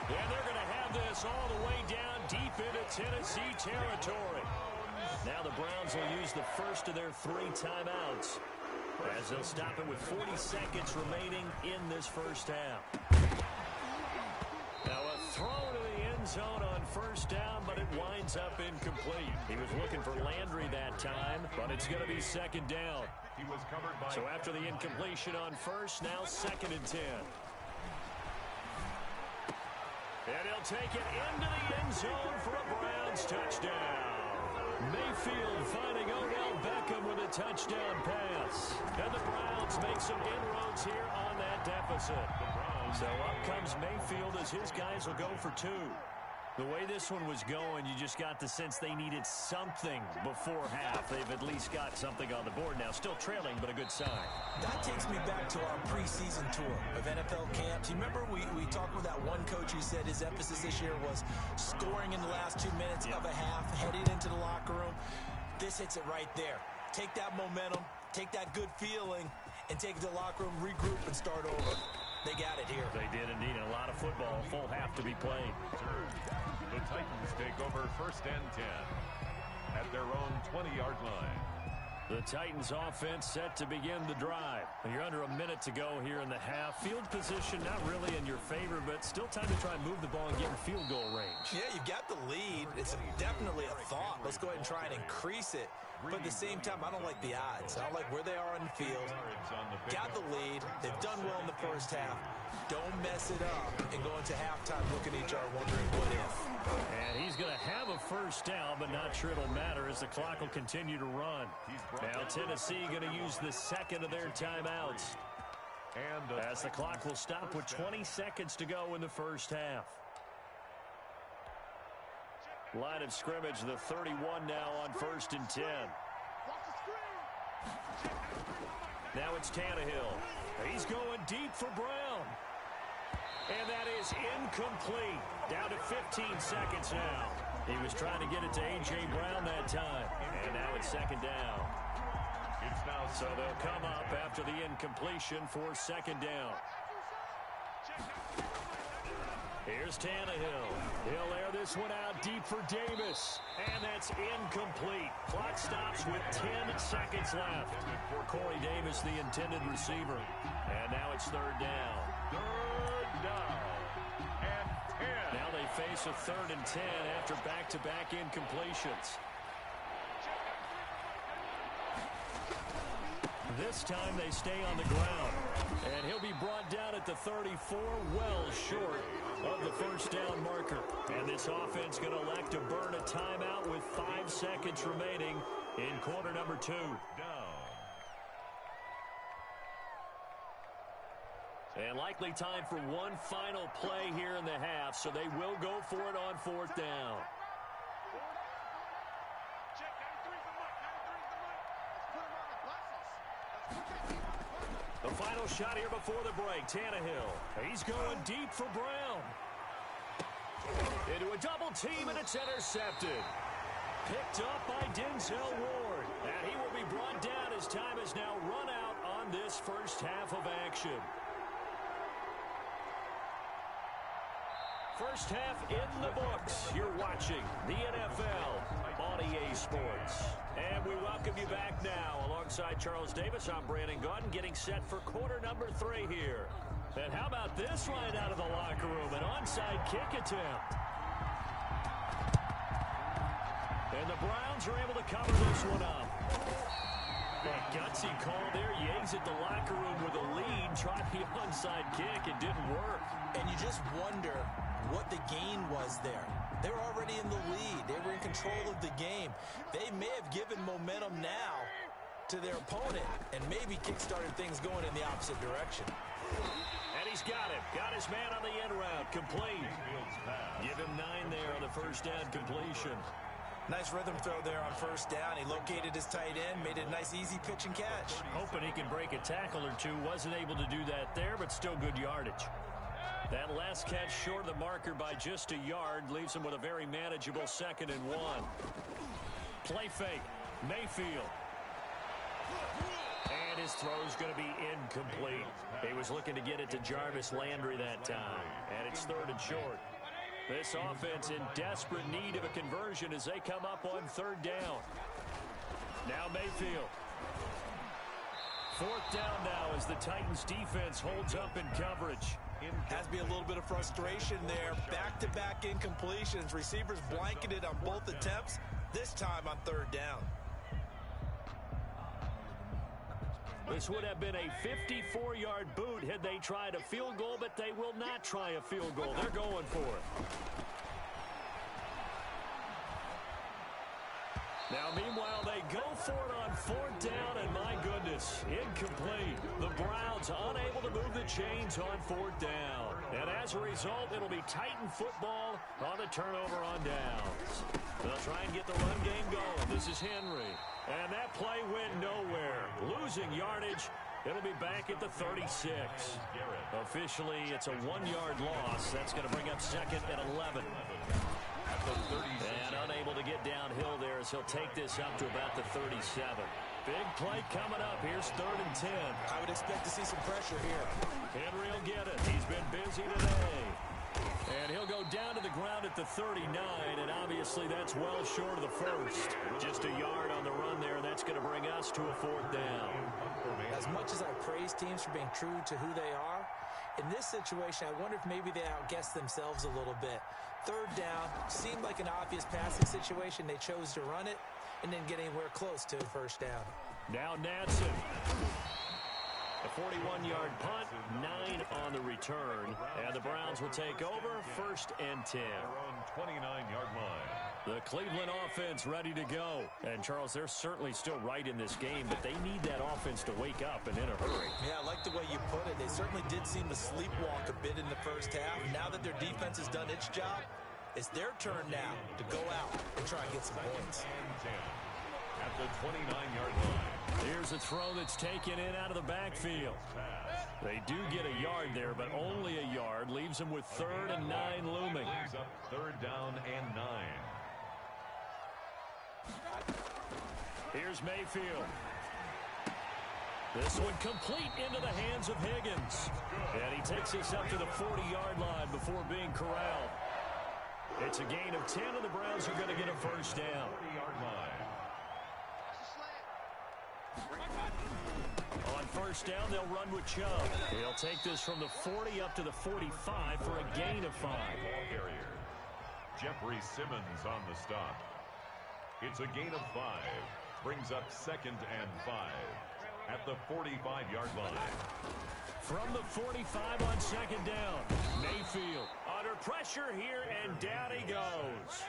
And they're going to have this all the way down deep into Tennessee territory. Now the Browns will use the first of their 3 timeouts, as they'll stop it with 40 seconds remaining in this first half. Now a throw to the end zone on first down, but it winds up incomplete. He was looking for Landry that time, but it's going to be second down. He was covered by... So after the incompletion on first, now 2nd and 10. And he'll take it into the end zone for a Browns touchdown. Mayfield finding Odell Beckham with a touchdown pass. And the Browns make some inroads here on that deficit. So up comes Mayfield as his guys will go for 2. The way this one was going, you just got the sense they needed something before half. They've at least got something on the board now. Still trailing, but a good sign. That takes me back to our preseason tour of NFL camps. You remember we talked with that one coach who said his emphasis this year was scoring in the last 2 minutes of a half, heading into the locker room. This hits it right there. Take that momentum, take that good feeling, and take it to the locker room, regroup, and start over. They got it here. They did indeed. A lot of football, full half to be played. The Titans take over 1st and 10 at their own 20-yard line. The Titans offense set to begin the drive. You're under a minute to go here in the half. Field position not really in your favor, but still time to try and move the ball and get in field goal range. Yeah, you've got the lead. It's definitely a thought. Let's go ahead and try and increase it. But at the same time, I don't like the odds. I don't like where they are on the field. Got the lead. They've done well in the first half. Don't mess it up and go into halftime looking at each other wondering what if. And he's going to have a first down, but not sure it'll matter as the clock will continue to run. Now Tennessee going to use the 2nd of their timeouts. As the clock will stop with 20 seconds to go in the first half. Line of scrimmage, the 31 now on 1st and 10. Now it's Tannehill. He's going deep for Brown. And that is incomplete. Down to 15 seconds now. He was trying to get it to A.J. Brown that time. And now it's 2nd down. So they'll come up after the incompletion for 2nd down. Here's Tannehill. He'll air this one out deep for Davis. And that's incomplete. Clock stops with 10 seconds left. Corey Davis, the intended receiver. And now it's 3rd down. 3rd down and 10. Now they face a 3rd and 10 after back-to-back incompletions. This time they stay on the ground. And he'll be brought down at the 34, well short of the first down marker. And this offense going to elect to burn a timeout with 5 seconds remaining in quarter number 2. And likely time for one final play here in the half, so they will go for it on 4th down. The final shot here before the break, Tannehill. He's going deep for Brown. Into a double team, and it's intercepted. Picked up by Denzel Ward. And he will be brought down as time has now run out on this first half of action. First half in the books. You're watching the NFL on EA Sports. And we welcome you back now. Alongside Charles Davis, I'm Brandon Gaudin, getting set for quarter number 3 here. And how about this right out of the locker room? An onside kick attempt. And the Browns are able to cover this one up. A gutsy call there. You exit the locker room with a lead. Tried the onside kick. It didn't work. And you just wonder what the gain was there. They were already in the lead. They were in control of the game. They may have given momentum now to their opponent and maybe kick-started things going in the opposite direction. And he's got it. Got his man on the end route. Complete. Give him 9 there on the first down completion. Nice rhythm throw there on first down. He located his tight end, made it a nice easy pitch and catch. Hoping he can break a tackle or two. Wasn't able to do that there, but still good yardage. That last catch short of the marker by just a yard leaves him with a very manageable 2nd and 1. Play fake. Mayfield. And his throw's going to be incomplete. He was looking to get it to Jarvis Landry that time. And it's 3rd and short. This offense in desperate need of a conversion as they come up on third down. Now Mayfield. Fourth down now as the Titans defense holds up in coverage. Has to be a little bit of frustration there. Back-to-back incompletions. Receivers blanketed on both attempts, this time on third down. This would have been a 54-yard boot had they tried a field goal, but they will not try a field goal. They're going for it. Now, meanwhile, they go for it on fourth down, and my goodness, incomplete. The Browns unable to move the chains on fourth down. And as a result, it'll be Titan football on the turnover on downs. They'll try and get the run game going. This is Henry. And that play went nowhere. Losing yardage. It'll be back at the 36. Officially, it's a 1-yard loss. That's going to bring up second and 11. And unable to get downhill there as he'll take this up to about the 37. Big play coming up. Here's third and 10. I would expect to see some pressure here. Henry will get it. He's been busy today. And he'll go down to the ground at the 39, and obviously that's well short of the first. Just a yard on the run there, and that's going to bring us to a fourth down. As much as I praise teams for being true to who they are, in this situation, I wonder if maybe they outguessed themselves a little bit. Third down seemed like an obvious passing situation. They chose to run it and didn't get anywhere close to first down. Now Natson. A 41-yard punt, 9 on the return. And the Browns will take over first and 10. On 29-yard line. The Cleveland offense ready to go. And, Charles, they're certainly still right in this game, but they need that offense to wake up and in a hurry. Yeah, I like the way you put it. They certainly did seem to sleepwalk a bit in the first half. Now that their defense has done its job, it's their turn now to go out and try and get some points. And 10 at the 29-yard line. Here's a throw that's taken in out of the backfield. They do get a yard there, but only a yard. Leaves them with third and 9 looming. Brings up third down and 9. Here's Mayfield. This one complete into the hands of Higgins. And he takes us up to the 40-yard line before being corralled. It's a gain of 10, and the Browns are going to get a first down. 40-yard line. On first down, they'll run with Chubb. He'll take this from the 40 up to the 45 for a gain of 5. Ball carrier. Jeffrey Simmons on the stop. It's a gain of 5. Brings up second and 5 at the 45-yard line. From the 45 on second down, Mayfield under pressure here, and down he goes.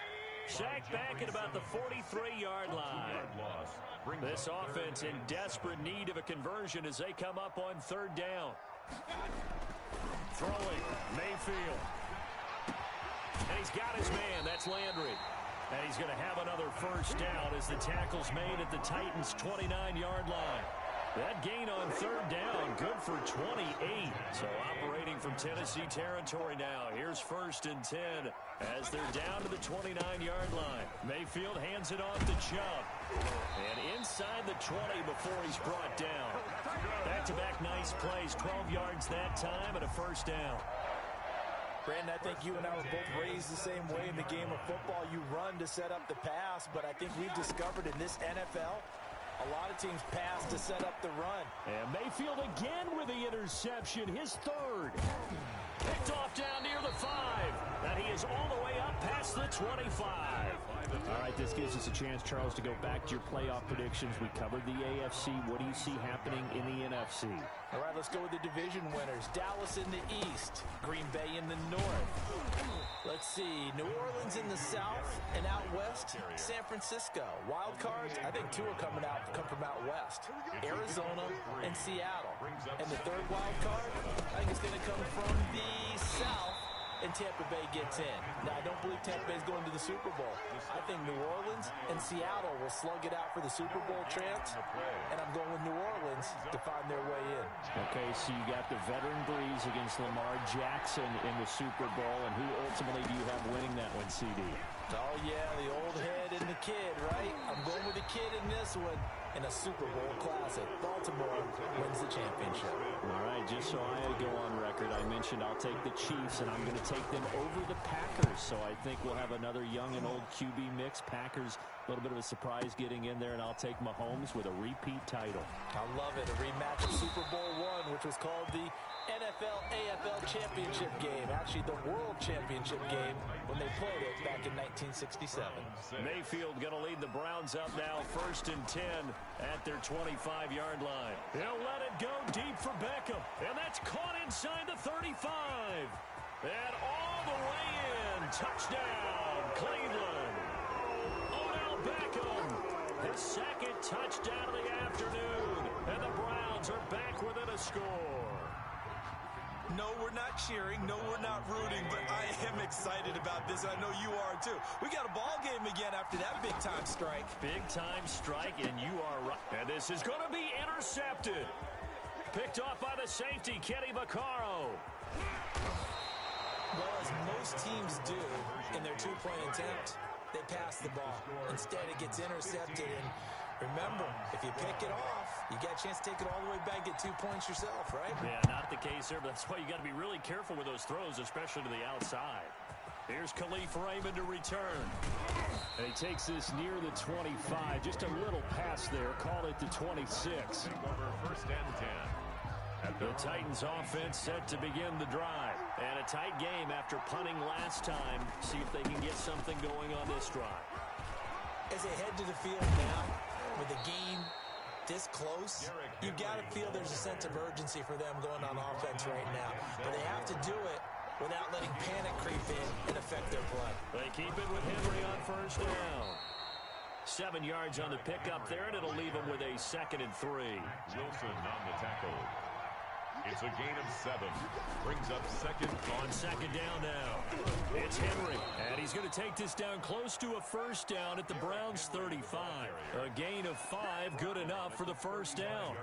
Sacked back at about the 43-yard line. This offense in desperate need of a conversion as they come up on third down. Throwing, Mayfield. And he's got his man, that's Landry. And he's going to have another first down as the tackle's made at the Titans' 29-yard line. That gain on third down, good for 28. So operating from Tennessee territory now. Here's first and 10 as they're down to the 29-yard line. Mayfield hands it off to Chubb. And inside the 20 before he's brought down. Back-to-back nice plays, 12 yards that time and a first down. Brandon, I think you and I were both raised the same way in the game of football. You run to set up the pass, but I think we've discovered in this NFL, a lot of teams pass to set up the run. And Mayfield again with the interception, his third. Picked off down near the 5. And he is all the way up past the 25. All right, this gives us a chance, Charles, to go back to your playoff predictions. We covered the AFC. What do you see happening in the NFC? All right, let's go with the division winners. Dallas in the East, Green Bay in the North. Let's see, New Orleans in the South, and out West, San Francisco. Wild cards, I think two are come from out West. Arizona and Seattle. And the third wild card, I think it's going to come from the South, and Tampa Bay gets in. Now, I don't believe Tampa Bay is going to the Super Bowl. I think New Orleans and Seattle will slug it out for the Super Bowl chance, and I'm going with New Orleans to find their way in. Okay, so you got the veteran breeze against Lamar Jackson in the Super Bowl, and who ultimately do you have winning that one, CD? Oh, yeah, the old head and the kid, right? I'm going with the kid in this one. in a Super Bowl classic. Baltimore wins the championship. All right, just so I go on record, I mentioned I'll take the Chiefs, and I'm going to take them over the Packers. So I think we'll have another young and old QB mix. Packers, a little bit of a surprise getting in there, and I'll take Mahomes with a repeat title. I love it. A rematch of Super Bowl I, which was called the NFL-AFL championship game. Actually, the World Championship game when they played it back in 1967. Mayfield going to lead the Browns up now, 1st and 10 at their 25-yard line. He'll let it go deep for Beckham, and that's caught inside the 35. And all the way in, touchdown, Cleveland. Odell Beckham, his second touchdown of the afternoon, and the Browns are back within a score. No, we're not cheering. No, we're not rooting, but I am excited about this. I know you are, too. We got a ball game again after that big-time strike. Big-time strike, and you are right. And this is going to be intercepted. Picked off by the safety, Kenny Vaccaro. Well, as most teams do in their two-point attempt, they pass the ball. Instead, it gets intercepted, and remember, if you pick it off, you got a chance to take it all the way back, get 2 points yourself, right? Yeah, not the case there, but that's why you got to be really careful with those throws, especially to the outside. Here's Khalif Raymond to return. And he takes this near the 25. Just a little pass there. Call it the 26. Over 1st and 10. The Titans offense set to begin the drive. And a tight game after punting last time. See if they can get something going on this drive. As they head to the field now, with the game this close, you got to feel there's a sense of urgency for them going on offense right now. But they have to do it without letting panic creep in and affect their play. They keep it with Henry on 1st down. 7 yards on the pickup there, and it'll leave them with a 2nd and 3. Wilson on the tackle. It's a gain of 7. Brings up 2nd. On 2nd down now. It's Henry. And he's going to take this down close to a 1st down at the Browns' 35. A gain of 5, good enough for the 1st down.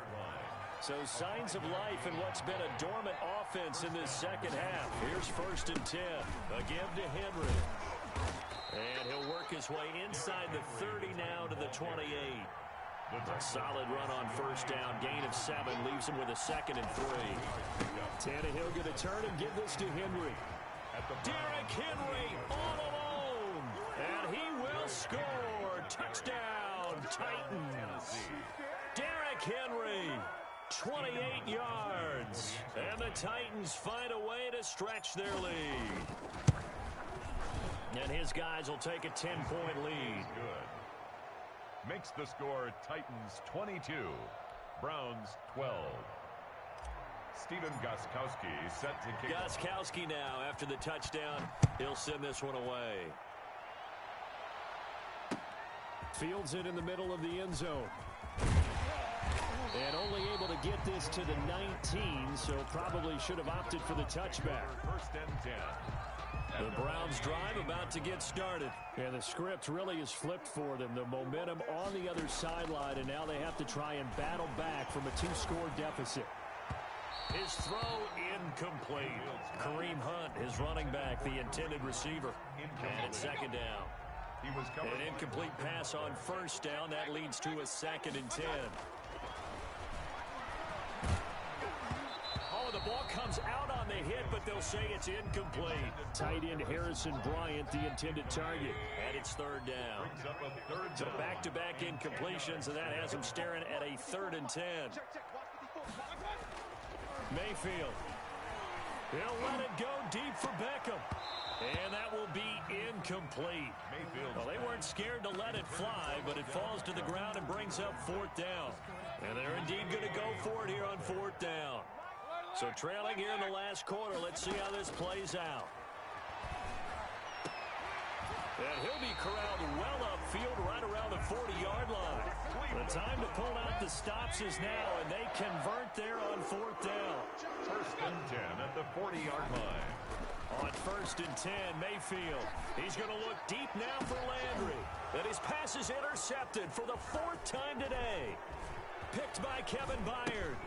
So signs of life in what's been a dormant offense in this 2nd half. Here's 1st and 10. Again to Henry. And he'll work his way inside the 30 now to the 28. A solid run on 1st down. Gain of 7 leaves him with a 2nd and 3. Tannehill going to turn and give this to Henry. Derrick Henry all alone. And he will score. Touchdown, Titans. Derrick Henry, 28 yards. And the Titans find a way to stretch their lead. And his guys will take a 10-point lead. Good. Makes the score Titans 22, Browns 12. Stephen Gostkowski set to kick. Gostkowski now after the touchdown. He'll send this one away. Fields it in the middle of the end zone. And only able to get this to the 19, so probably should have opted for the touchback. 1st and 10. The Browns drive about to get started. And the script really is flipped for them. The momentum on the other sideline, and now they have to try and battle back from a 2-score deficit. His throw incomplete. Kareem Hunt, his running back, the intended receiver. And it's 2nd down. An incomplete pass on 1st down. That leads to a 2nd and 10. Oh, the ball comes out on the hit, but they'll say it's incomplete. Tight end Harrison Bryant, the intended target. And it's 3rd down. So back-to-back incompletions, and that has them staring at a 3rd and 10. Mayfield. He'll let it go deep for Beckham. And that will be incomplete. Well, they weren't scared to let it fly, but it falls to the ground and brings up 4th down. And they're indeed going to go for it here on 4th down. So trailing here in the last quarter, let's see how this plays out. And he'll be corralled well upfield right around the 40-yard line. The time to pull out the stops is now, and they convert there on 4th down. 1st and 10 at the 40-yard line. On 1st and 10, Mayfield. He's going to look deep now for Landry. And his pass is intercepted for the 4th time today. Picked by Kevin Byard.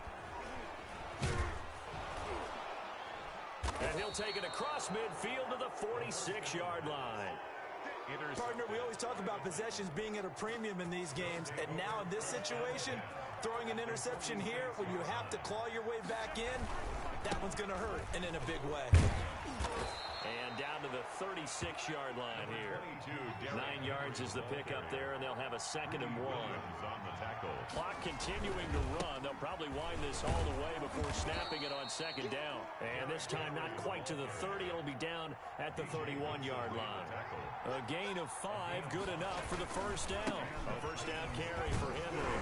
And he'll take it across midfield to the 46-yard line. Partner, we always talk about possessions being at a premium in these games, and now in this situation, throwing an interception here when you have to claw your way back in, that one's going to hurt, and in a big way. And down to the 36-yard line here. 9 yards is the pickup there, and they'll have a 2nd and 1. Clock continuing to run. They'll probably wind this all the way before snapping it on 2nd down. And this time not quite to the 30. It'll be down at the 31-yard line. A gain of 5, good enough for the 1st down. A 1st down carry for Henry.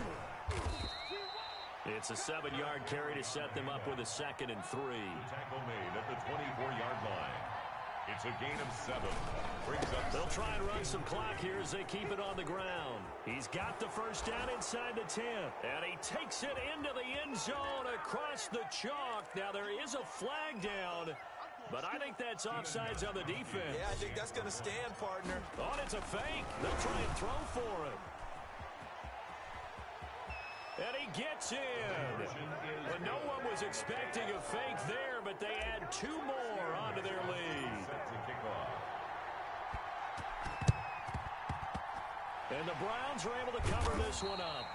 It's a 7-yard carry to set them up with a 2nd and 3. Tackle made at the 24-yard line. It's a gain of 7. Brings up. They'll try and run some clock here as they keep it on the ground. He's got the 1st down inside the 10. And he takes it into the end zone across the chalk. Now there is a flag down, but I think that's offsides on the defense. Yeah, I think that's going to stand, partner. Oh, it's a fake. They'll try and throw for him. And he gets in. But no one was expecting a fake there, but they add 2 more onto their lead. And the Browns are able to cover this one up.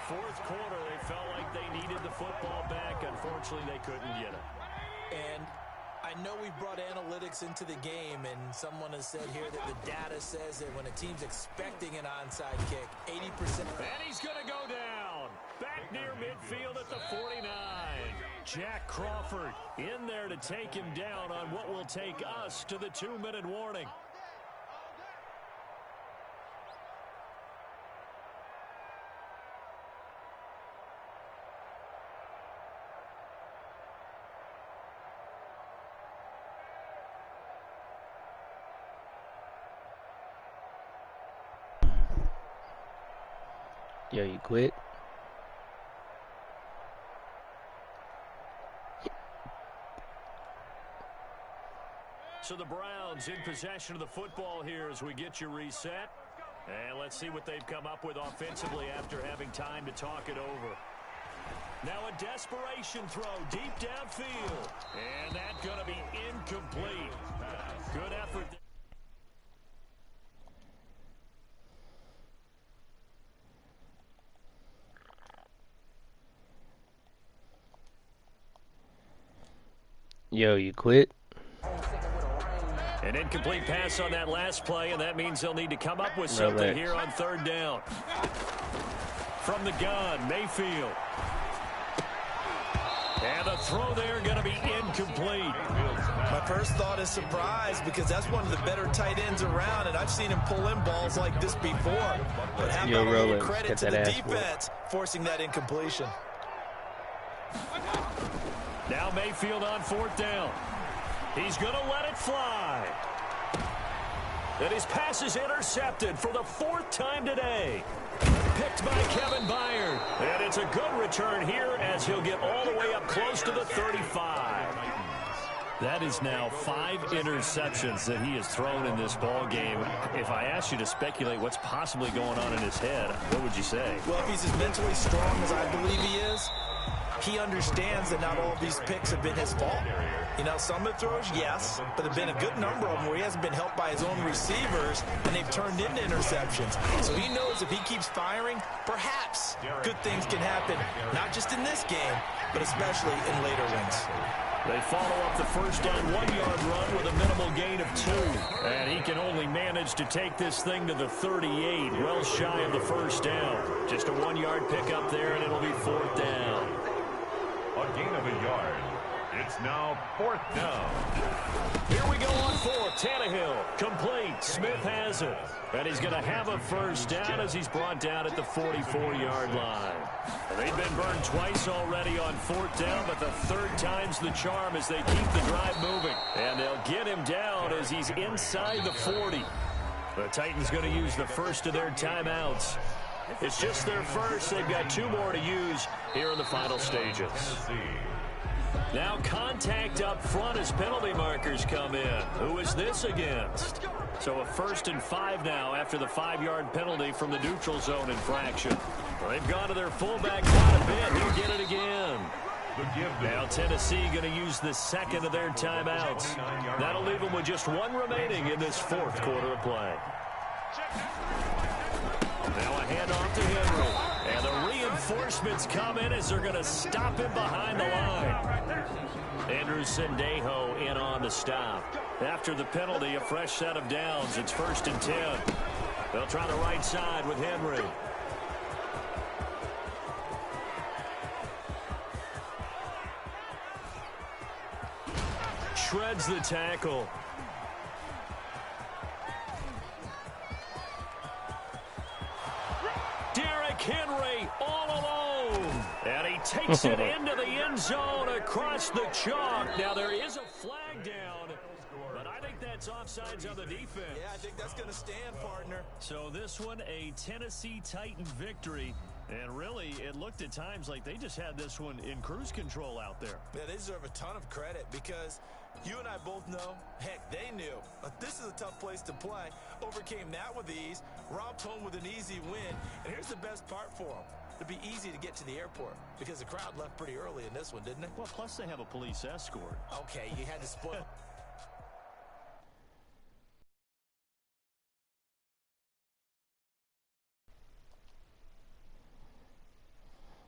4th quarter, they felt like they needed the football back. Unfortunately, they couldn't get it. And I know we brought analytics into the game, and someone has said here that the data says that when a team's expecting an onside kick, 80%. And he's going to go down. Back near midfield at the 49. Jack Crawford in there to take him down on what will take us to the 2-minute warning. Yo, you quit? So the Browns in possession of the football here as we get you reset. And let's see what they've come up with offensively after having time to talk it over. Now a desperation throw deep downfield. And that's going to be incomplete. Good effort. Yo, you quit? An incomplete pass on that last play, and that means they'll need to come up with something here on 3rd down. From the gun, Mayfield. And the throw there going to be incomplete. My first thought is surprise, because that's one of the better tight ends around, and I've seen him pull in balls like this before. But how about a little credit to the defense forcing that incompletion? Now Mayfield on 4th down. He's going to let it fly. And his pass is intercepted for the 4th time today. Picked by Kevin Byard. And it's a good return here as he'll get all the way up close to the 35. That is now 5 interceptions that he has thrown in this ball game. If I asked you to speculate what's possibly going on in his head, what would you say? Well, if he's as mentally strong as I believe he is, he understands that not all these picks have been his fault. You know, some of the throws, yes, but there have been a good number of them where he hasn't been helped by his own receivers, and they've turned into interceptions. So he knows if he keeps firing, perhaps good things can happen, not just in this game, but especially in later ones. They follow up the 1st down 1-yard run with a minimal gain of 2. And he can only manage to take this thing to the 38, well shy of the 1st down. Just a 1-yard pickup there, and it'll be 4th down. A gain of a yard. It's now 4th down. Here we go on 4th. Tannehill complete. Smith has it. And he's going to have a 1st down as he's brought down at the 44-yard line. And they've been burned twice already on 4th down, but the 3rd time's the charm as they keep the drive moving. And they'll get him down as he's inside the 40. The Titans going to use the first of their timeouts. It's just their first. They've got 2 more to use here in the final stages. Now contact up front as penalty markers come in. Who is this against? So a 1st and 5 now after the 5-yard penalty from the neutral zone infraction. Well, they've gone to their fullback quite a bit. He'll get it again. Now Tennessee going to use the 2nd of their timeouts. That'll leave them with just 1 remaining in this 4th quarter of play. Now a handoff to Henry. And the reinforcements come in as they're going to stop him behind the line. Andrew Sendejo in on the stop. After the penalty, a fresh set of downs. It's 1st and 10. They'll try the right side with Henry. Shreds the tackle. Derrick Henry all alone. And he takes it into the end zone across the chalk. Now there is a flag down, but I think that's offsides on the defense. Yeah, I think that's going to stand, partner. So this one, a Tennessee Titan victory. And really, it looked at times like they just had this one in cruise control out there. Yeah, they deserve a ton of credit because you and I both know, heck, they knew. But this is a tough place to play. Overcame that with ease, robbed home with an easy win. And here's the best part for them. It'd be easy to get to the airport because the crowd left pretty early in this one, didn't it? Well, plus they have a police escort. Okay, you had to spoil